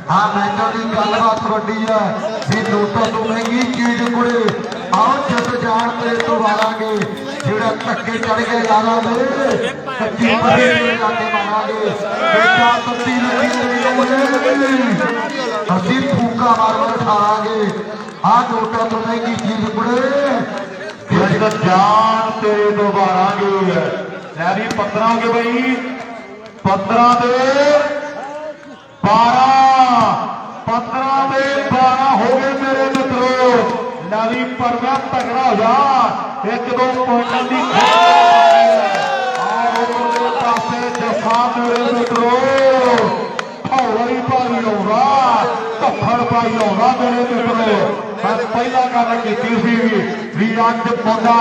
हाँ मैचों की गलबात वड्डी है भी नोटों तो महंगी चीज कुड़े आओ जित जान ते तो वारांगे जेड़ा धक्के चढ़ के लावांगे कच्ची पत्ती जाके मारांगे बेटा पत्ती लगी असी फूका मार मार ठारांगे आ नोटों तो महंगी चीज कुड़े जित जान तेरे तो वारांगे मैं भी 15 हो गए भाई 15 दे 12 15 दे 12 हो गए मेरे मित्रों नवी परवा तगड़ा हो जा एक दो पॉइंटों की पासे जफा मेरे मित्रों हौली भारी होगा धफड़ पाई होगा मेरे मित्रों मैं पहला गल की भी अज मुंडा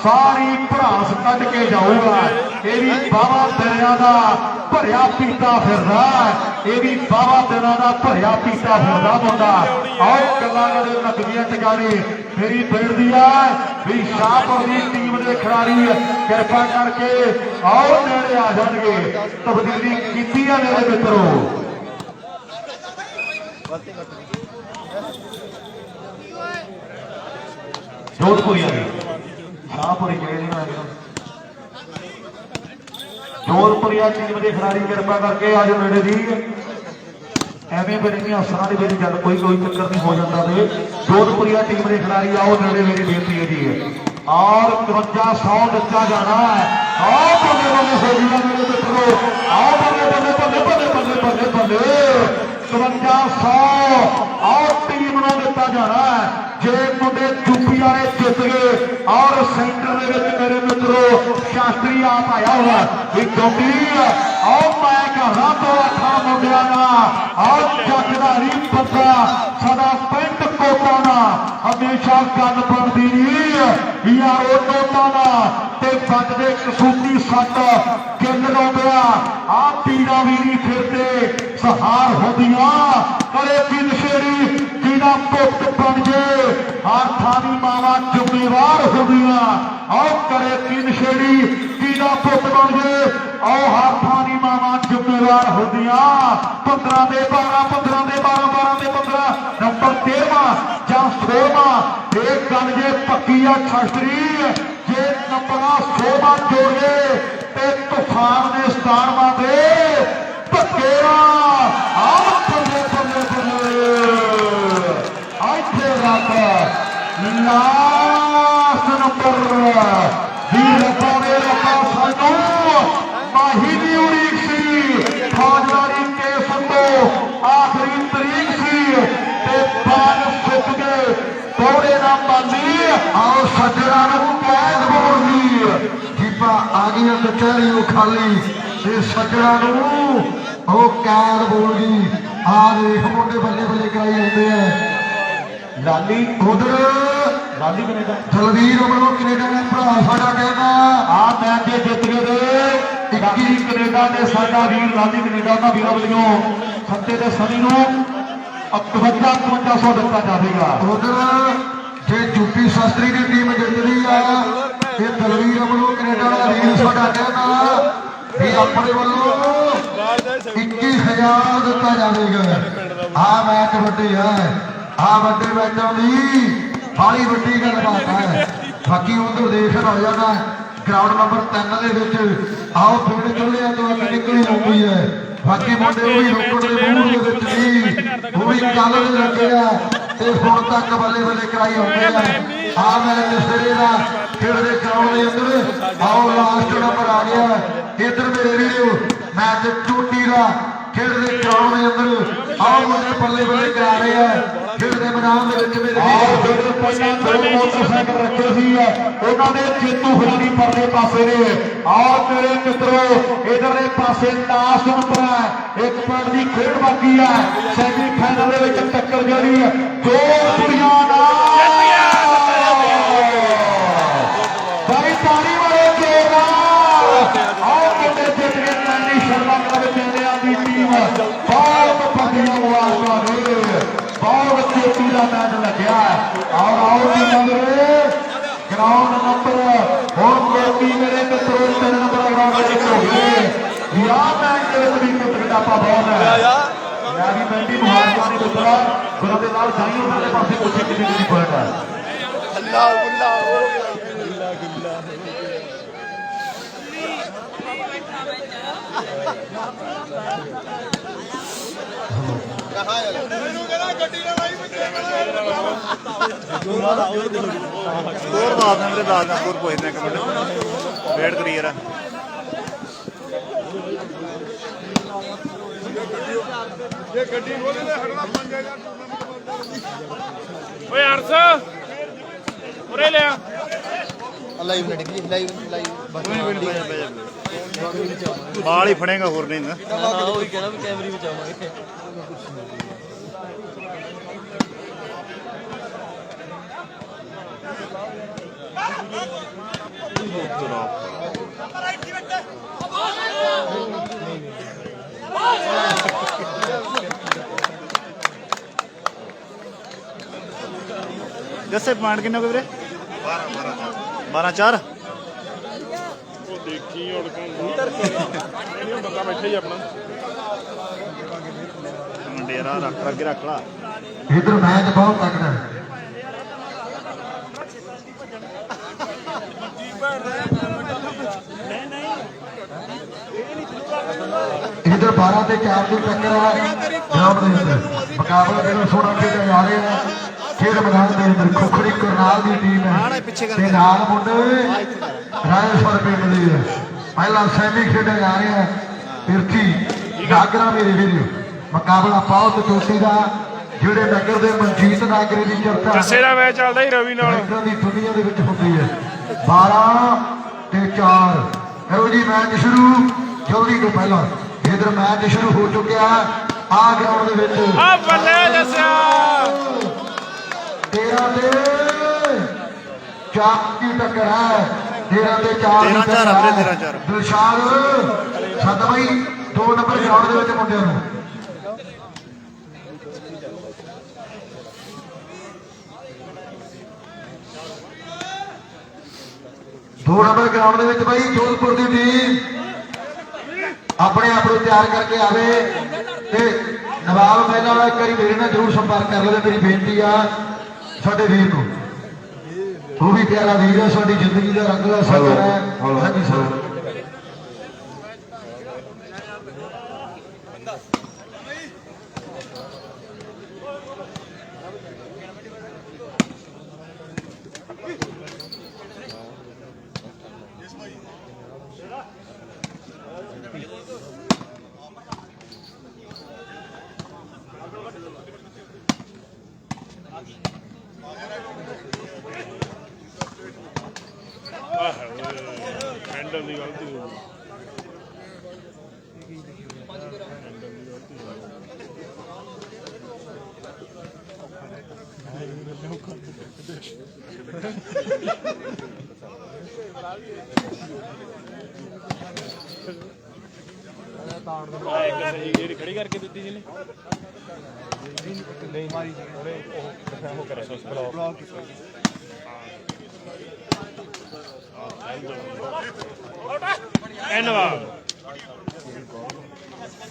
सारी भड़ास कट के जाऊगा ये भी बाबा दरिया का भरिया पीता फिरदा ये भी बाबा दिना का भरिया पीता फिरदा मुंडा आओ गल्लां लगदियां टकाने मेरी बेनती है भी शाहपुर की टीम के खिलाड़ी कृपा करके आओ नेड़े आ जाएंगे तब्दीली की है मेरे मित्रों। जोधपुरिया शाहपुरी जोधपुरिया टीम के खिलाड़ी कृपा करके आज नेड़े दी एवं मेरी असर की मेरी गल कोई चक्कर नहीं हो जाता है जोधपुरिया टीम के खिलाड़ी आओ नेड़े मेरी बेनती है जी और 5500 दिता जाना है आओ बल्ले बल्ले हो गया मेरे मित्रों आओ बल्ले बल्ले बल्ले बल्ले बल्ले बल्ले बल्ले 5500 आओ टीम ने दिता जाना है जे मुंडे यूपी वाले जित गए और सेंटर मेरे मित्रों शास्त्री आप आया हुआ क्योंकि और मैं कहा तो अखा मुंडिया और जगदारी बंदा सदा पिंड कोटा ना हमेशा गल बनती नहीं यार वो नोटा ना ते बजदे कसूती सट गिल लाउंदिया आ पीड़ा भी नहीं फिरते सहार होंदियां करे की नशेड़ी जिहदा पुत बन जाए हर थानी मावा जिम्मेवार होंदियां और करे की नशेड़ी जिहदा पुत बन जाए और हर थानी मावा जिम्मेवार होंदियां 15 दे 12 15 दे 12 12 दे 15 नंबर 13वां ਜਾਂ 16वां एक गल जे पक्की आ शास्त्री जे नंबर 16वां जोड़े ते तूफान ने 17वां दे धक्केरा आ बल्ले बल्ले बल्ले आइथे रख लास्ट नंबर भी रब्बा ने रब्बा सानू माही दी उड़ीक सी फौजदारी केस तो आखिरी तरीक सी ते बाल सुक गए थोड़े ना पाली आओ सज्जना कैद बोलनी जीपा आ गई कचहरी वो खाली ते सज्जना वो कैद बोल गई आ देख मुंडे बल्ले बल्ले कराई आते हैं लाली उधर लाली कनेडा दलवीर अमरों कनेडा ने भरा साडा कहना आ मैच जित गए 21 कनेडा ने साडा वीर लाली कनेडा का वीरा वल्लों सत्ते ते सनी नूं 55-55 दिता जाएगा उधर जे यूपी शास्त्री की टीम जितदी है ये दलवीर अमरों कनेडा का वीर साडा कहना ये अपने वालों 21,000 दिता जाएगा आ मैच वड्डी है आ वड्डे मैचों की बड़ी वड्डी गलबात है बाकी उधर देख हो जाना ग्राउंड नंबर 3 के आओ पिंड चुलिया तो अग निकली आती है बाकी मुंडे भी रोकड़ के मूड के वो भी कल लगे ते हुण तक बल्ले बल्ले कराई आते हैं आ मैच सिरे का खेलते ग्राउंड के अंदर आओ लास्ट नंबर आ गया इधर मेरे वीडियो मैच चोटी का खेलते ग्राउंड के अंदर आओ मुंडे बल्ले बल्ले करा रहे हैं खेलते मैदान मोटरसाइकिल रखे सी उन्होंने जेतू खिलाड़ी परले पासे ने और मेरे मित्रों इधरले पासे लास्ट नंबर है एक पॉइंट की खेड बाकी है सेमीफाइनल टक्कर जारी है दो दुनिया बड़ी ताली वाले और मुंडे जित गए नैनी शर्मा क्लब मेलिया की टीम बहुत बढ़िया मुबारक बहुत चोटी का मैच लग्या और आओ जी मगर ग्राउंड नंबर और कोटी मेरे मित्रों 3 नंबर ग्राउंड हो गए या मैच के भी कुछ किताबा बहुत है मैं भी मंडी मुहारका नहीं मित्रा गुरु के नाल जाई उन्होंने पासे पूछे कितनी पॉइंट है अल्लाह अल्लाह हो गया गिल्ला कहां है मैनू कहना गड्डी ना भाई स्कोर बात ने मेरे दादा स्कोर पूछने का मिनट वेट करी यार ये गड्डी बोले ने हड़ना 5000 ओए अर्स उरे ले आ लाइव निकली लाइव बाल ही फड़ेगा होर नहीं ना वही कहना भी कैमरे में जावांगे जैसे पॉइंट किन्ने वीरे 12-4 देखी और बंदा बैठा ही अपना डेरा रख ला इधर मैच बहुत तगड़ा है इधर 12 से 4 की टक्कर है ग्राउंड के अंदर मुकाबला कितना सोना खेले जा रहे हैं खेल मैदान के अंदर खुखड़ी करनाल की टीम है ते नाल मुंडे रायसर पिंड दी है पहला सैमी खेले जा रहे हैं तिरछी नागरा मेरे वीडियो मुकाबला बहुत चोटी का ਜਿਹੜੇ ਨਗਰ ਦੇ ਮਨਜੀਤ ਨਾਗਰੇ ਦੀ ਚਰਚਾ ਜੱਸੇ ਦਾ ਮੈਚ ਚੱਲਦਾ ਹੀ ਰਵੀ ਨਾਲ ਇਦਾਂ ਦੀ ਦੁਨੀਆ ਦੇ ਵਿੱਚ ਹੁੰਦੀ ਹੈ। 12 ਤੇ 4 ਕਰੋ ਜੀ ਮੈਚ ਸ਼ੁਰੂ ਜਲਦੀ ਤੋਂ ਪਹਿਲਾਂ। ਇਧਰ ਮੈਚ ਸ਼ੁਰੂ ਹੋ ਚੁੱਕਿਆ ਆ ਗਰਾਊਂਡ ਦੇ ਵਿੱਚ ਆ ਬੱਲੇ ਜੱਸਿਆ 13 ਤੇ 4 ਦੀ ਟੱਕਰ ਹੈ। 13 ਤੇ 4 ਦੀ 13-4 ਟੱਕਰ ਹੈ। 13-4 ਦਿਲਸ਼ਾਦ ਸਦਮਈ 2 ਨੰਬਰ ਗਰਾਊਂਡ ਦੇ ਵਿੱਚ ਮੁੰਡਿਆਂ ਨੂੰ ਦੋ ਨੰਬਰ ਗਰਾਊਂਡ ਦੇ ਵਿੱਚ ਬਾਈ ਜੋਧਪੁਰ ਦੀ ਟੀਮ ਆਪਣੇ ਆਪ ਨੂੰ ਤਿਆਰ ਕਰਕੇ ਆਵੇ ਤੇ ਨਵਾਬ ਮਹਿਲਾ ਵਾਲਾ ਇੱਕ ਵਾਰੀ ਮੇਰੇ ਨਾਲ ਜ਼ਰੂਰ ਸੰਪਰਕ ਕਰ ਲਵੇ। ਮੇਰੀ ਬੇਨਤੀ ਆ ਸਾਡੇ ਵੀਰ ਨੂੰ, ਉਹ ਵੀ ਪਿਆਰਾ ਵੀਰ ਹੈ, ਸਾਡੀ ਜ਼ਿੰਦਗੀ ਦਾ ਰੰਗ ਦਾ ਸਾਗਰ ਹੈ। ਹਾਂਜੀ ਸਰ ਹੈਂਡਲ ਦੀ ਗਲਤੀ ਹੋ ਗਈ। ਇੱਕ ਸਹੀ ਜਿਹੜੀ ਖੜੀ ਕਰਕੇ ਦਿੱਤੀ ਜੀ ਨੇ ਨਹੀਂ ਮਾਰੀ ਜੀ ਉਹਨੇ ਉਹ ਕਰਿਆ ਬਲੌਕ ਧੰਨਵਾਦ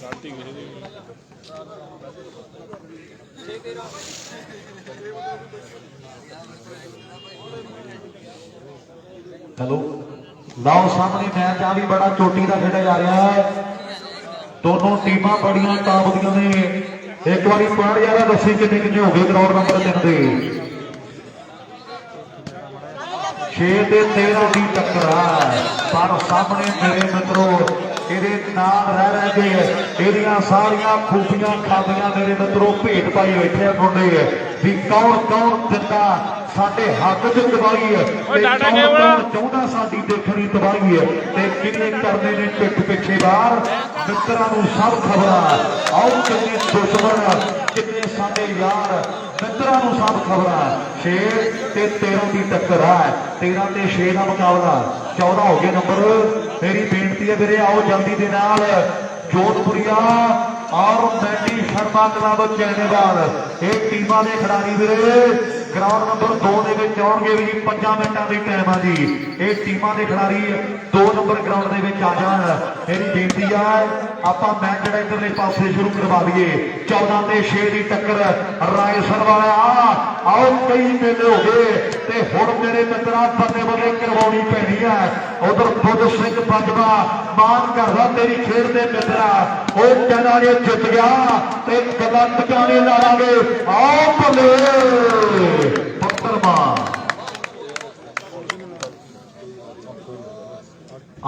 ਗਲਤੀ ਕਿਸੇ ਦੀ ਚਲੋ ਲਓ ਸਾਹਮਣੇ ਮੈਚ ਆ ਵੀ ਬੜਾ ਚੋਟੀ ਦਾ ਖੇਡਿਆ ਜਾ ਰਿਹਾ ਹੈ। ਦੋਨੋਂ ਟੀਮਾਂ ਬੜੀਆਂ ਤਾਕਤਵਰ ਨੇ। ਇੱਕ ਵਾਰੀ ਪੁਆੜ ਯਾਰਾ ਦੱਸੀ ਕਿੰਨੇ ਹੋ ਗਏ ਗਰਾਊਂਡ ਨੰਬਰ 3 ਦੇ 6 ਤੇ 13 ਦੀ ਟੱਕਰ ਹੈ। ਪਰ ਸਾਹਮਣੇ ਮੇਰੇ ਮਿੱਤਰੋ ਇਹਦੇ ਨਾਲ ਰਹਿ ਕੇ ਇਹਦੀਆਂ ਸਾਰੀਆਂ ਖੂਬੀਆਂ ਖਾਬੀਆਂ ਮੇਰੇ ਮਿੱਤਰੋ ਭੇਟ ਪਾਈ ਬੈਠੇ ਮੁੰਡੇ ਵੀ ਕੌਣ ਦਿੰਦਾ ਸਾਡੇ ਹੱਕ 'ਚ ਦਵਾਈ ਹੈ ਤੇ ਕੌਣ ਚਾਹੁੰਦਾ ਸਾਡੀ ਦੇਖਣੀ ਦਵਾਈ ਹੈ ਤੇ ਕਿੰਨੇ ਕਰਦੇ ਨੇ ਪਿੱਠ ਪਿੱਛੇ ਬਾਹਰ। ਮਿੱਤਰਾਂ ਨੂੰ ਸਭ ਖਬਰਾਂ ਆਓ ਕਿੰਨੇ ਦੁਸ਼ਮਣ ਕਿੰਨੇ ਸਾਡੇ ਯਾਰ ਮਿੱਤਰਾਂ ਨੂੰ ਸਭ ਖਬਰਾਂ। 6 ਤੇ 13 ਦੀ ਟੱਕਰ ਹੈ। 13 ਤੇ 6 ਦਾ ਮੁਕਾਬਲਾ 14 ਹੋ ਗਏ ਨੰਬਰ। ਮੇਰੀ ਬੇਨਤੀ ਹੈ ਵੀਰੇ ਆਓ ਜਲਦੀ ਦੇ ਨਾਲ ਜੋਧਪੁਰੀਆ ਔਰ ਮੈਡੀ ਸ਼ਰਮਾ ਕਲੱਬ ਚੈਨੇਵਾਲ ਇਹ ਟੀਮਾਂ ਦੇ ਖਿਡਾਰੀ ਵੀਰੇ ਗਰਾਊਂਡ ਨੰਬਰ 2 ਦੇ ਵਿੱਚ ਆਉਣਗੇ ਵੀ 5 ਮਿੰਟਾਂ ਦੀ ਟਾਈਮ ਆ ਜੀ। ਇਹ ਟੀਮਾਂ ਦੇ ਖਿਡਾਰੀ 2 ਨੰਬਰ ਗਰਾਊਂਡ ਦੇ ਵਿੱਚ ਆ ਜਾਣ। ਮੇਰੀ ਬੇਨਤੀ ਆ ਆਪਾਂ ਮੈਚ ਜਿਹੜਾ ਇਧਰਲੇ ਪਾਸੇ ਸ਼ੁਰੂ ਕਰਵਾ ਲਈਏ। 14 ਤੇ 6 ਦੀ ਟੱਕਰ ਰਾਏਸਰ ਵਾਲਾ ਆਓ ਕਈ ਮੇਲੇ ਹੋ ਗਏ ਤੇ ਹੁਣ ਮੇਰੇ ਮਿੱਤਰਾਂ ਬੱਲੇ ਬੱਲੇ ਕਰਵਾਉਣੀ ਪੈਣੀ ਹੈ। ਉਧਰ ਬੁੱਧ ਸਿੰਘ ਬਾਜਵਾ ਮਾਨ ਕਰਦਾ ਤੇਰੀ ਖੇਡ ਦੇ ਮਿੱਤਰਾ ਉਹ ਕਹਿੰਦਾ ਜੇ ਜਿੱਤ ਗਿਆ ਤੇ ਗੱਲਾਂ ਟਿਕਾਣੇ ਲਾ ਲਾਂਗੇ। ਆਓ ਬੱਲੇ ਪੱਤਰ ਮਾਰ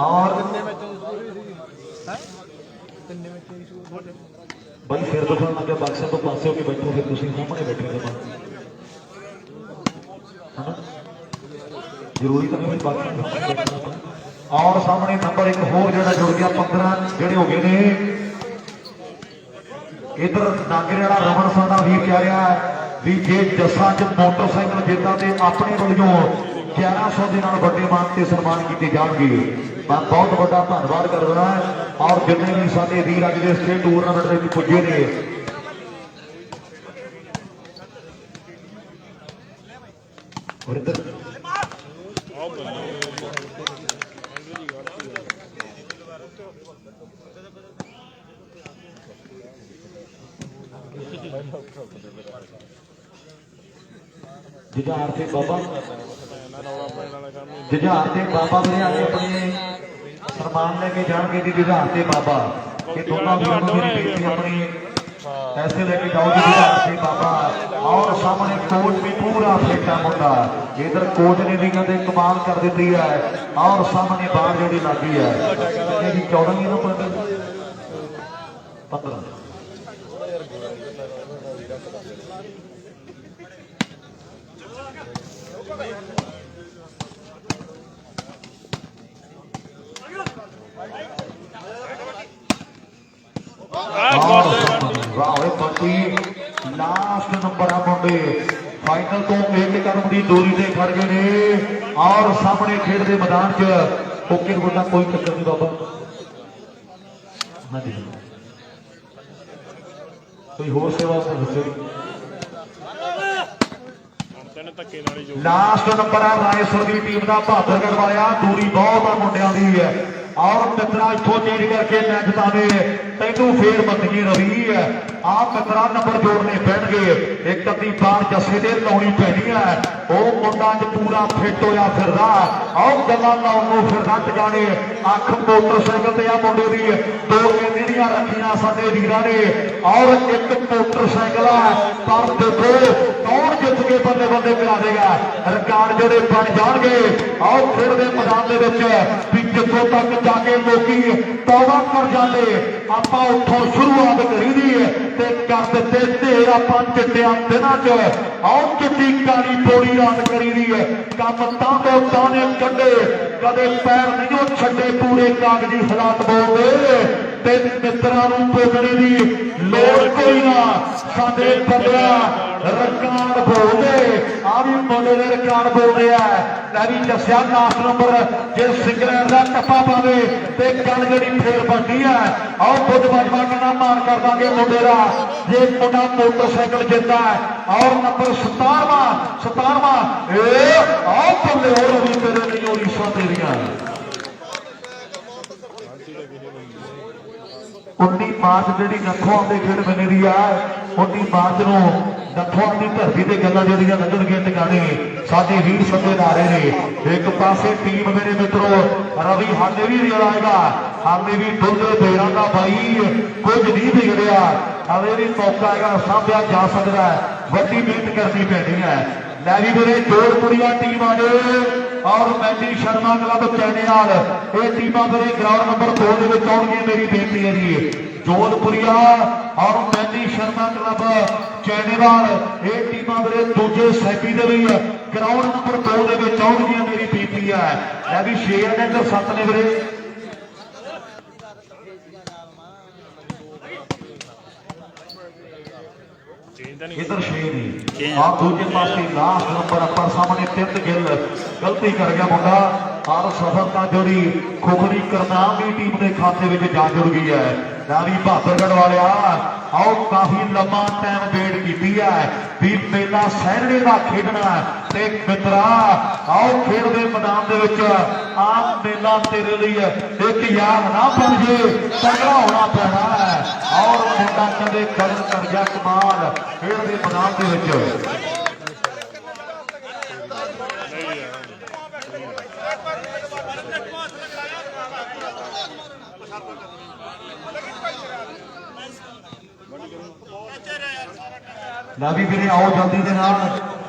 ਔਰ भाई फिर तो फिर लगे बक्से तो पासे होके बैठो फिर तुम सामने बैठे है जरूरी तो नहीं बाकी। और सामने नंबर एक होर जो जुड़ गया 15 जोड़े हो गए ने। इधर नागरे वाला रमन साडा भी कह रहा है भी जे जसा च मोटरसाइकिल जिदा तो अपने वालों 1100 के बड़े मान से सन्मान किए जाएंगे। मैं बहुत बड़ा धन्यवाद करना है और जितने भी सारे वीर अज के स्टेट टूरनामेंट में पुजे ने जुझार से बाबा जुझार से बाबा मेरे आगे अपने सन्मान लेके जाएंगे जी। जुझार से बाबा ये दोनों वीरों मेरी बेटी अपनी ऐसे लेके जाओ जी जुझार से बाबा। और सामने कोच भी पूरा फेटा मुंडा इधर कोच ने भी कहते कमाल कर दी है। और सामने बाहर जी लगी है 14 ही ना 15 ਵਾਹ ਬੰਟੀ ਲਾਸਟ ਨੰਬਰ ਆ ਮੁੰਡੇ ਫਾਈਨਲ ਤੋਂ 1 ਕਦਮ ਦੀ ਦੂਰੀ ਤੇ ਖੜ ਗਏ ਨੇ ਔਰ ਸਾਹਮਣੇ ਖੇਡ ਦੇ ਮੈਦਾਨ 'ਚ ਓਕੇ ਗੋਡਾ ਕੋਈ ਚੱਕਰ ਨਹੀਂ ਬਾਬਾ ਹਾਂਜੀ ਕੋਈ ਹੋਰ ਸੇਵਾ ਦੱਸੋ ਲਾਸਟ ਨੰਬਰ ਆ ਰਾਏਸਰ ਦੀ ਟੀਮ ਦਾ ਬਹਾਦਰਗੜ੍ਹ ਵਾਲਿਆ ਦੂਰੀ ਬਹੁਤ ਆ ਮੁੰਡਿਆਂ ਦੀ ਹੈ ਔਰ ਮਿੱਤਰਾ ਇੱਥੋਂ ਚੇਂਜ ਕਰਕੇ ਲੈ ਜਤਾਵੇ ਤੈਨੂੰ ਫੇਰ ਬੰਦਗੀ ਰਵੀ ਹੈ ਆ ਮਿੱਤਰਾ ਨੰਬਰ ਜੋੜਨੇ ਪੈਣਗੇ ਇੱਕ ਅੱਧੀ ਬਾਰ ਜੱਸੇ ਦੇ ਲਾਉਣੀ ਪੈਣੀ ਹੈ ਉਹ ਮੁੰਡਾ ਅੱਜ ਪੂਰਾ ਫਿੱਟ ਹੋਇਆ ਫਿਰਦਾ ਆਹ ਗੱਲਾਂ ਲਾਉਣ ਨੂੰ ਫਿਰਦਾ ਟਿਕਾਣੇ ਅੱਖ ਮੋਟਰਸਾਈਕਲ ਤੇ ਆ ਮੁੰਡੇ ਦੀ ਦੋ ਕਹਿੰਦੀਆਂ ਰੱਖੀਆਂ ਸਾਡੇ ਵੀਰਾਂ ਨੇ ਔਰ ਇੱਕ ਮੋਟਰਸਾਈਕਲ ਆ ਪਰ ਦੇਖੋ ਕੌਣ ਜਿੱਤ ਕੇ ਬੱਲੇ ਬੱਲੇ ਕਰਾ ਦੇਗਾ ਰਿਕਾਰਡ ਜਿਹੜੇ ਬਣ ਜਾਣਗੇ ਆਹ ਖੇਡ ਦੇ ਮੈਦਾਨ ਦੇ ਵਿੱਚ ਵੀ ਜਿੱਥੋਂ ਤੱਕ ਜਾ ਕੇ ਲੋਕੀ ਤੌਬਾ ਕਰ ਜਾਂਦੇ ਆਪਾਂ ਉੱਥੋਂ ਸ਼ੁਰੂਆਤ ਕਰੀਦੀ ਤੇ ਕਰ ਦਿੱਤੇ ਢੇਰ ਆਪਾਂ ਚਿੱਟਿਆਂ ਦਿਨਾਂ 'ਚ ਆਹ ਚਿੱਟੀ ਕਾਲੀ ਪੌੜੀ ਰਾਤ ਕਰੀਦੀ ਕੰਮ ਤਾਂ ਤੋਂ ਤਾਨੇ ਕੱਢੇ ਕਦੇ ਪੈਰ ਨਹੀਂ ਛੱਡੇ ਪੂਰੇ ਕਾਗਜ਼ੀ ਹਾਲਾਤ ਬੋਲਦੇ ਤੇ ਮਿੱਤਰਾਂ ਨੂੰ ਭੋਗਣੇ ਦੀ ਲੋੜ ਕੋਈ ਨਾ ਸਾਡੇ ਬੰਦਿਆਂ ਰਿਕਾਰਡ ਬੋਲਦੇ ਆ ਵੀ ਮੁੰਡੇ ਦੇ ਰਿਕਾਰਡ ਬੋਲਦੇ ਆ ਲੈ ਵੀ ਦੱਸਿਆ ਲਾਸਟ ਨੰਬਰ ਜੇ ਸਿੰਗਲੈਂਡ ਦਾ ਟੱਪਾ ਪਾਵੇ ਤੇ ਗੱਲ ਜਿਹੜੀ ਫੇਰ ਬਣਦੀ ਹੈ ਆਓ ਖੁਦ ਬਾਜਵਾ ਕਹਿੰਦਾ ਮਾਰ ਕਰ ਦਾਂਗੇ ਮੁੰਡੇ ਦਾ ਜੇ ਮੁੰਡਾ ਮੋਟਰਸਾਈਕਲ ਜਿੱਤਦਾ ਔਰ ਨੰਬਰ 17ਵਾਂ ਇਹ ਆਓ ਬੱਲੇ ਹੋਰ ਵੀ ਤੇਰੇ ਨਹੀਂ ਹੋਣੀ ਤੇਰੀਆਂ 19 ਮਾਰਚ ਜਿਹੜੀ ਨੱਥੋਂ ਦੇ ਖੇਡ ਮੇਲੇ ਦੀ ਆ 19 ਮਾਰਚ ਨੂੰ ਨੱਥੋਂ ਦੀ ਧਰਤੀ ਤੇ ਗੱਲਾਂ ਜਿਹੜੀਆਂ ਲੱਗਣਗੀਆਂ ਟਿਕਾਣੇ ਸਾਡੇ ਵੀਰ ਸੱਦੇ ਲਾ ਰਹੇ ਨੇ ਇੱਕ ਪਾਸੇ ਟੀਮ ਮੇਰੇ ਮਿੱਤਰੋ ਰਵੀ ਹਾਲੇ ਵੀ ਰਿਲਾਏਗਾ ਹਾਲੇ ਵੀ ਦੁੱਲੇ ਬੇਰਾਂ ਦਾ ਬਾਈ ਕੁਝ ਨਹੀਂ ਵਿਗੜਿਆ ਹਾਲੇ ਵੀ ਮੌਕਾ ਹੈਗਾ ਸਾਂਭਿਆ ਜਾ ਸਕਦਾ ਵੱਡੀ ਮਿਹਨਤ ਕਰਨੀ ਪੈਣੀ ਹੈ ਲੈ ਵੀ ਮੇਰੇ ਜੋੜਪੁਰੀਆ ਟੀਮ ਆ ਜਾਏ ਔਰ ਮੈਂਡੀ ਸ਼ਰਮਾ ਕਲੱਬ ਚੈਨੇਵਾਲ ਇਹ ਟੀਮਾਂ ਮੇਰੇ ਗਰਾਊਂਡ ਨੰਬਰ 2 ਦੇ ਵਿੱਚ ਆਉਣਗੀਆਂ ਮੇਰੀ ਬੇਨਤੀ ਹੈ ਜੀ ਜੋਧਪੁਰੀਆ ਔਰ ਮੈਂਡੀ ਸ਼ਰਮਾ ਕਲੱਬ ਚੈਨੇਵਾਲ ਇਹ ਟੀਮਾਂ ਮੇਰੇ ਦੂਜੇ ਸੈਪੀ ਦੇ ਲਈ ਗਰਾਊਂਡ ਨੰਬਰ 2 ਦੇ ਵਿੱਚ ਆਉਣਗੀਆਂ ਮੇਰੀ ਬੇਨਤੀ ਹੈ ਇਹ ਵੀ 6 ਨੇ ਤੇ 7 ਨੇ ਵੀਰੇ इधर 6 नहीं और दूजे पासे लास्ट नंबर अपर सामने 3 गिल गलती कर गया मुंडा और सफलता जोड़ी खोखरी करनाम भी टीम के खाते में जा जुड़ गई है नावी बहादुरगढ़ वाले आओ काफी लंबा टाइम वेट की है भी मेला सैरड़े का खेडना ते मित्रा आओ खेड के मैदान आम मेला तेरे लिए एक याद ना बन जे तगड़ा होना पैना है और मुंडा कदे कदम कर गया कमाल खेड के मैदान ना भी फिर आओ जल्दी के नाल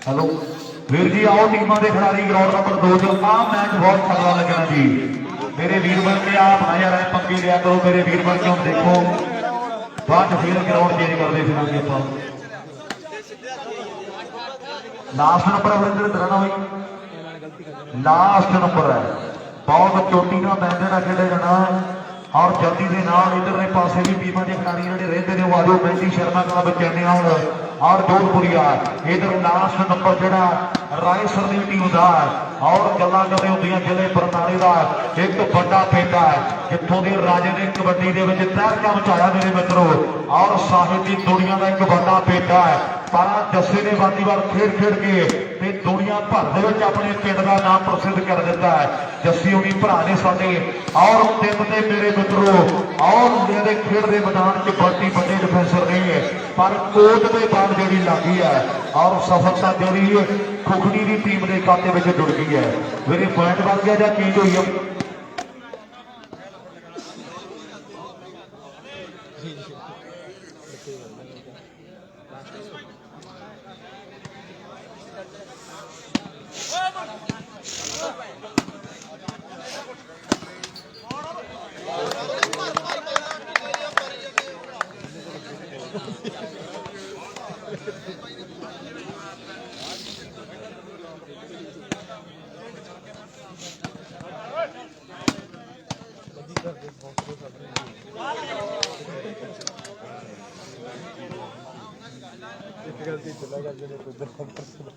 हेलो वीर जी आओ टीमां दे खिलाड़ी ग्राउंड नंबर 2 जो आ मैच बहुत तगड़ा लगना जी मेरे वीर बन के आप आया रहे पंगे लिया करो मेरे वीर बन के हम देखो बाद फिर ग्राउंड चेंज कर दे फिर आप लास्ट नंबर अमरिंदर दराना भाई लास्ट नंबर है बहुत चोटी का मैच ना खेले जाना और जल्दी के नाल इधरले पासे भी टीमां के खिलाड़ी जिहड़े रहंदे ने वालो मैंडी शर्मा क्लब चैनल और जोधपुरिया इधर लास्ट नंबर जिहड़ा रायसर दी टीम दा और गल्लां करदे हुंदियां जिले बरनाले दा एक बड़ा पिंड है जिथों दे राजे ने कबड्डी दे विच तहलका मचाया मेरे मित्रों और साहिब दी दुनिया का एक बड़ा पिंड है ਪਰ ਜੱਸੇ ਨੇ ਵਾਲੀਬਾਲ ਖੇਡ ਕੇ ਤੇ ਦੁਨੀਆ ਭਰ ਦੇ ਵਿੱਚ ਆਪਣੇ ਪਿੰਡ ਦਾ ਨਾਮ ਪ੍ਰਸਿੱਧ ਕਰ ਦਿੱਤਾ ਹੈ। ਜੱਸੀ ਹੋਣੀ ਭਰਾ ਨੇ ਸਾਡੇ ਔਰ ਤਿੰਨ ਦੇ ਮੇਰੇ ਮਿੱਤਰੋ ਔਰ ਇਹਦੇ ਖੇਡ ਦੇ ਮੈਦਾਨ 'ਚ ਵੱਡੀ ਵੱਡੇ ਡਿਫੈਂਸਰ ਨੇ ਪਰ ਕੋਚ ਦੇ ਬਾਅਦ ਜਿਹੜੀ ਲੱਗੀ ਹੈ ਔਰ ਸਫਲਤਾ ਜਿਹੜੀ ਖੁਖੜੀ ਦੀ ਟੀਮ ਦੇ ਖਾਤੇ ਵਿੱਚ ਜੁੜ ਗਈ ਹੈ। ਮੇਰੇ ਪੁਆਇੰਟ ਬਣ ਗਿਆ ਜਾਂ ਚੇਂਜ ਹੋਈ ਹੈ?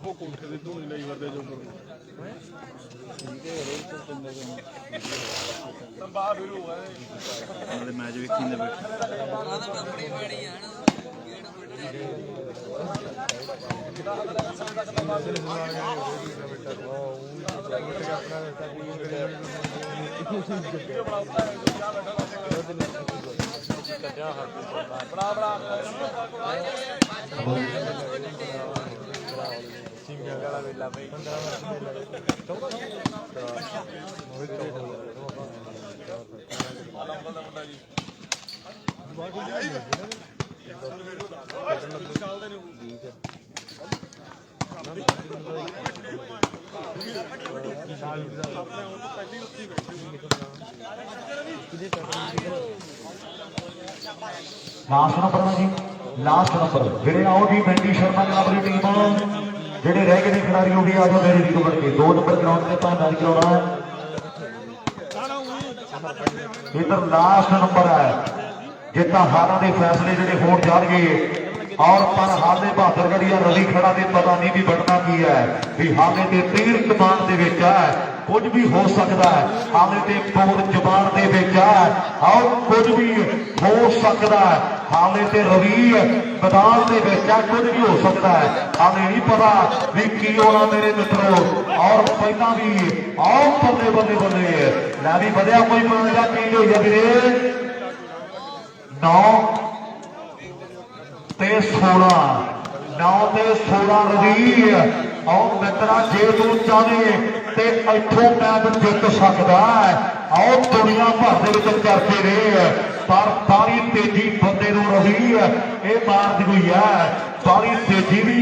ਉਹ ਕੋਠੇ ਦੇ ਧੂਣੀ ਲਈ ਵਰਦੇ ਜੋ ਨਾਲੇ ਮੈਚ ਵੇਖੀ ਨੇ लास्ट नंबर में जी लास्ट नंबर जेडे आओ जी बेंडी शर्मा जनाब की टीम जेडे रह गए खिलाड़ी हो गए आ जाओ मेरे रीतो करके 2 नंबर ग्राउंड से मैच खिलाना है। इधर लास्ट नंबर है जितना हारा के फैसले जेडे हो जाएंगे और पर हाले बहादुरगढ़ या रवि खड़ा ने पता नहीं भी बनना की है भी हाले के तीर कमान के है कुछ भी हो सकता है हाले के बोल जबान के है और कुछ भी हो सकता है हाले ते रवि मैदान के कुछ भी हो सकता है हाले नहीं पता भी की होना मेरे मित्रों और पहला भी आओ बल्ले बल्ले बल्ले लै भी बढ़िया कोई मामला चेंज हो जाए 9 ते 16 9 ते 16 रवि और मित्रा जे तू चाहे ते इथों मैच जित सकता है और दुनिया भर के चर्चे रहे पर सारी तेजी बंदे रवि ये मार दी हुई है सारी तेजी भी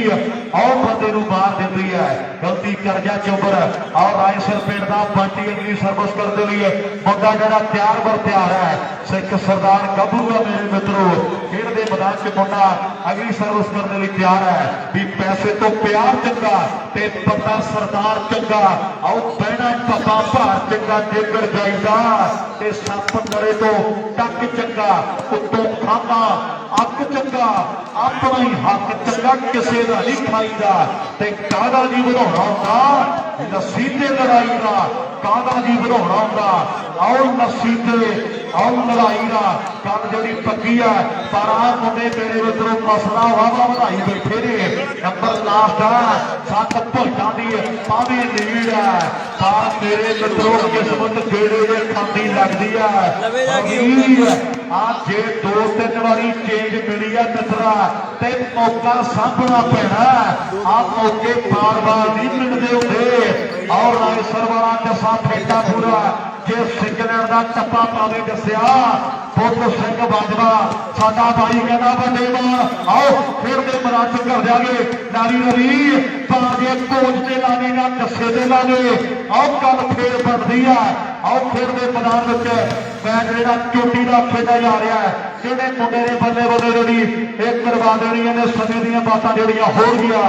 और बंदे मार दी है गलती कर जा चुबर और रायसर पिंड का बंटी अगली सर्विस करने लिए मुंडा जरा तैयार बर तैयार है सिख सरदार गबरू है मेरे मित्रों खेल के मैदान च मुंडा अगली सर्विस करने लिए तैयार है भी पैसे तो प्यार चंगा ते पता सरदार चंगा आओ बहना पता भार चंगा जेकर जाइदा ते सप करे तो टक चंगा उत्तों खाना अक चंगा अपना ही हक चंगा किसी का नहीं खाईदा ते कादा जी बढ़ाना होगा नसीते लड़ाई का कादा जी बढ़ाना होगा और नसीते और लड़ाई का कल जी पक्की है पर आ मुंडे मेरे मित्रों मसला वावा बढ़ाई बैठे ने नंबर लास्ट है 7 भुलटा की पावे लीड है पर मेरे मित्रों किस्मत केड़े ने खाती लगती है आज जे 2-3 बारी चेंज मिली है मित्रा ते मौका सामना पैना आ मौके बार बार नहीं मिलते होंगे और रायसर वाला जसा फेटा पूरा जे सिंगलैंड का टप्पा पावे दसिया पुत सिंह बाजवा साडा भाई कहना बड़े मां आओ फिर के मैदान च कर देंगे नारी रवि भाजे कोच के लाने ना दसे दे लाने आओ गल फिर बनती है आओ फिर के मैदान में मैच जो चोटी का खेला जा रहा है जेडे मुंडे ने बल्ले बल्ले जी एक करवा देनी ने समय दी बातें जड़िया हो गया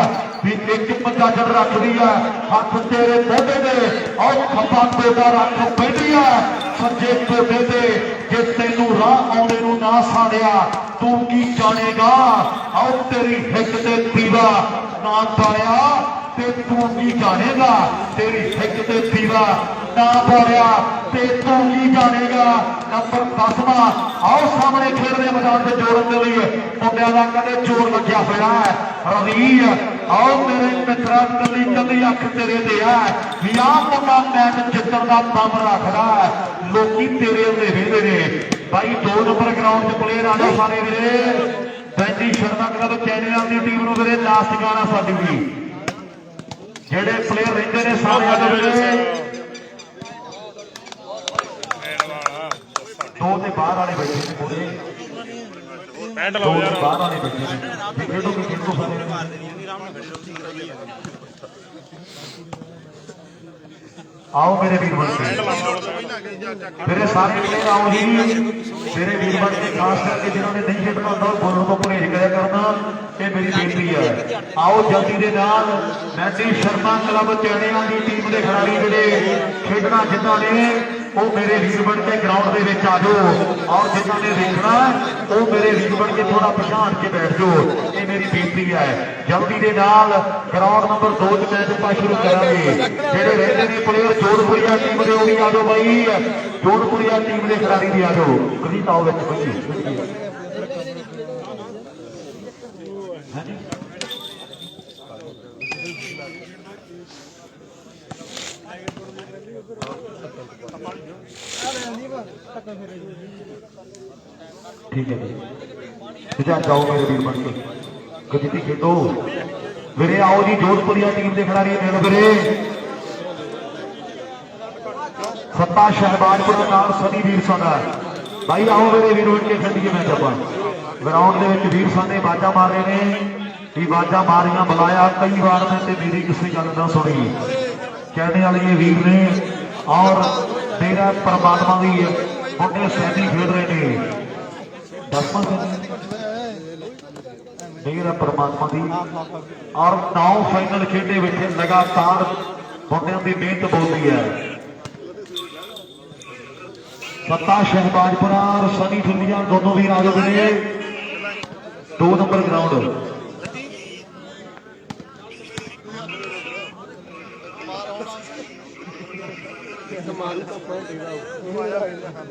भी एक पंजाजर रख दी है हाथ तेरे मोढे दे और खब्बा टोटा रख बैठी है सज्जे टोटे ते जे तेनू राह आने नू ना साड़िया तू की जानेगा और तेरी हिक ते दीवा ना पाया ते तू की जानेगा तेरी हिक ते दीवा ना पौड़िया ते तू की जानेगा नंबर 10वां आओ सामने खेलने मैदान से जोड़न के लिए मुंडिया का कदे जोर लग्या होया है रवि आओ मेरे मित्रा कली कली अख तेरे ते है या मुंडा मैच जितन का दम रखदा है लोकी तेरे ते वेंदे ने भाई 2 नंबर ग्राउंड च प्लेयर आ जाओ सारे वीरे बैंडी शर्मा क्लब चैनल की टीम नूं वीरे लास्ट गाना साडी भी ਜਿਹੜੇ ਪਲੇਅਰ ਰਹਿੰਦੇ ਨੇ ਸਾਰੇ ਆ ਜਾਓ ਵੀਰੇ ਦੋ ਤੇ ਬਾਹਰ ਵਾਲੇ ਬੈਠੇ ਨੇ ਪੂਰੇ ਪੈਂਟ ਲਾਓ ਯਾਰ ਬਾਹਰ ਵਾਲੇ ਬੈਠੇ ਨੇ ਤੇ ਖੇਡੋ ਕਿ ਖੇਡੋ ਸਾਰੇ आओ मेरे वीर बन के मेरे सारे प्लेयर आओ जी मेरे वीर बन के खास करके जिन्होंने नहीं खेलना होता बोलने को परहेज करा करना ये मेरी बेनती है आओ जल्दी के नाल मैंडी शर्मा क्लब चैनियां की टीम के खिलाड़ी जिहड़े खेडना जिन्होंने वो मेरे वीर बन के ग्राउंड के आ जाओ और जिन्होंने देखना वो मेरे वीर बन के थोड़ा पछाण के बैठ जाओ ये मेरी बेनती है जल्दी के नाल ग्राउंड नंबर 2 च मैच ਆਪਾਂ शुरू करांगे ਜਿਹੜੇ ਰਹਿੰਦੇ ने प्लेयर जोधपुरिया टीम के भी आ जाओ भाई जोधपुरिया टीम के खिलाड़ी भी आ जाओ कभी आओ बच्चे ठीक है जी जाओ मेरे वीर बन के गति खेडो वीरे आओ जी जोधपुरिया टीम के खिलाड़ी मेरे वीरे सत्ता शहबाजपुर नाल सनी वीर साडा भाई आओ मेरे वीर बन के खेडिए मैच आप ग्राउंड के वीर साडे बाजा मार रहे हैं भी बाजा मारिया बुलाया कई बार मैं ते मेरी किसी गल ना सुनी कहने वाले ये वीर ने और मेरा परमात्मा की मुंडे सैनी खेल रहे हैं 10वां मेरा परमात्मा की और 9 फाइनल खेडे बैठे लगातार मुंडिया की मेहनत बोलती है सत्ता शहबाजपुरा और सनी ठुलिया दोनों भी आ जाते हैं 2 नंबर ग्राउंड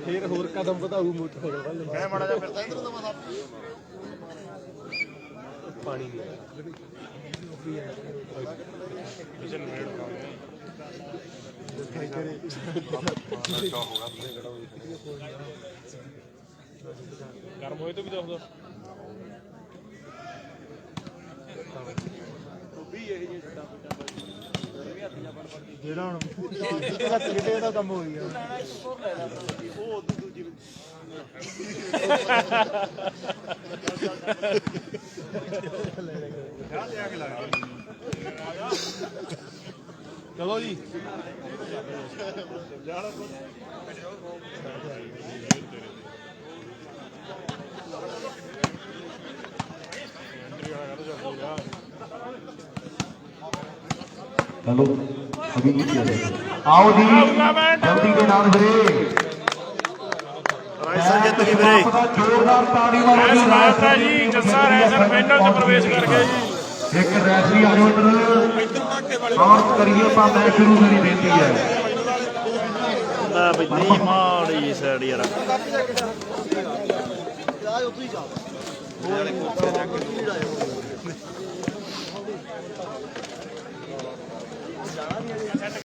फिर होर कदम ਵਧਾਊ ਮੋਟਰਸਾਈਕਲ ਵੱਲ ਮੈਂ ਮਾੜਾ ਜਿਹਾ ਫਿਰਦਾ ਇਧਰ ਤੋਂ ਮਸਾ ਪਾਣੀ ਗਰਮ ਹੋਏ ਤੋਂ ਵੀ ਦੱਸਦਾ ਜਿਹੜਾ ਹੁਣ ਕਿਤੇ ਦਾ ਕੰਮ ਹੋ ਗਿਆ ਉਹ ਦੂਜੀ ਚਲੋ ਜੀ हेलो अभी आओ जी जल्दी के नाम वीरे जोरदार ताड़ी मारो जी जस्सा रैसर फाइनल च प्रवेश कर गया जी एक रैफरी आ जाओ इधर और करिए पा मैच शुरू मेरी बेनती है ना बई माड़ी साइड यार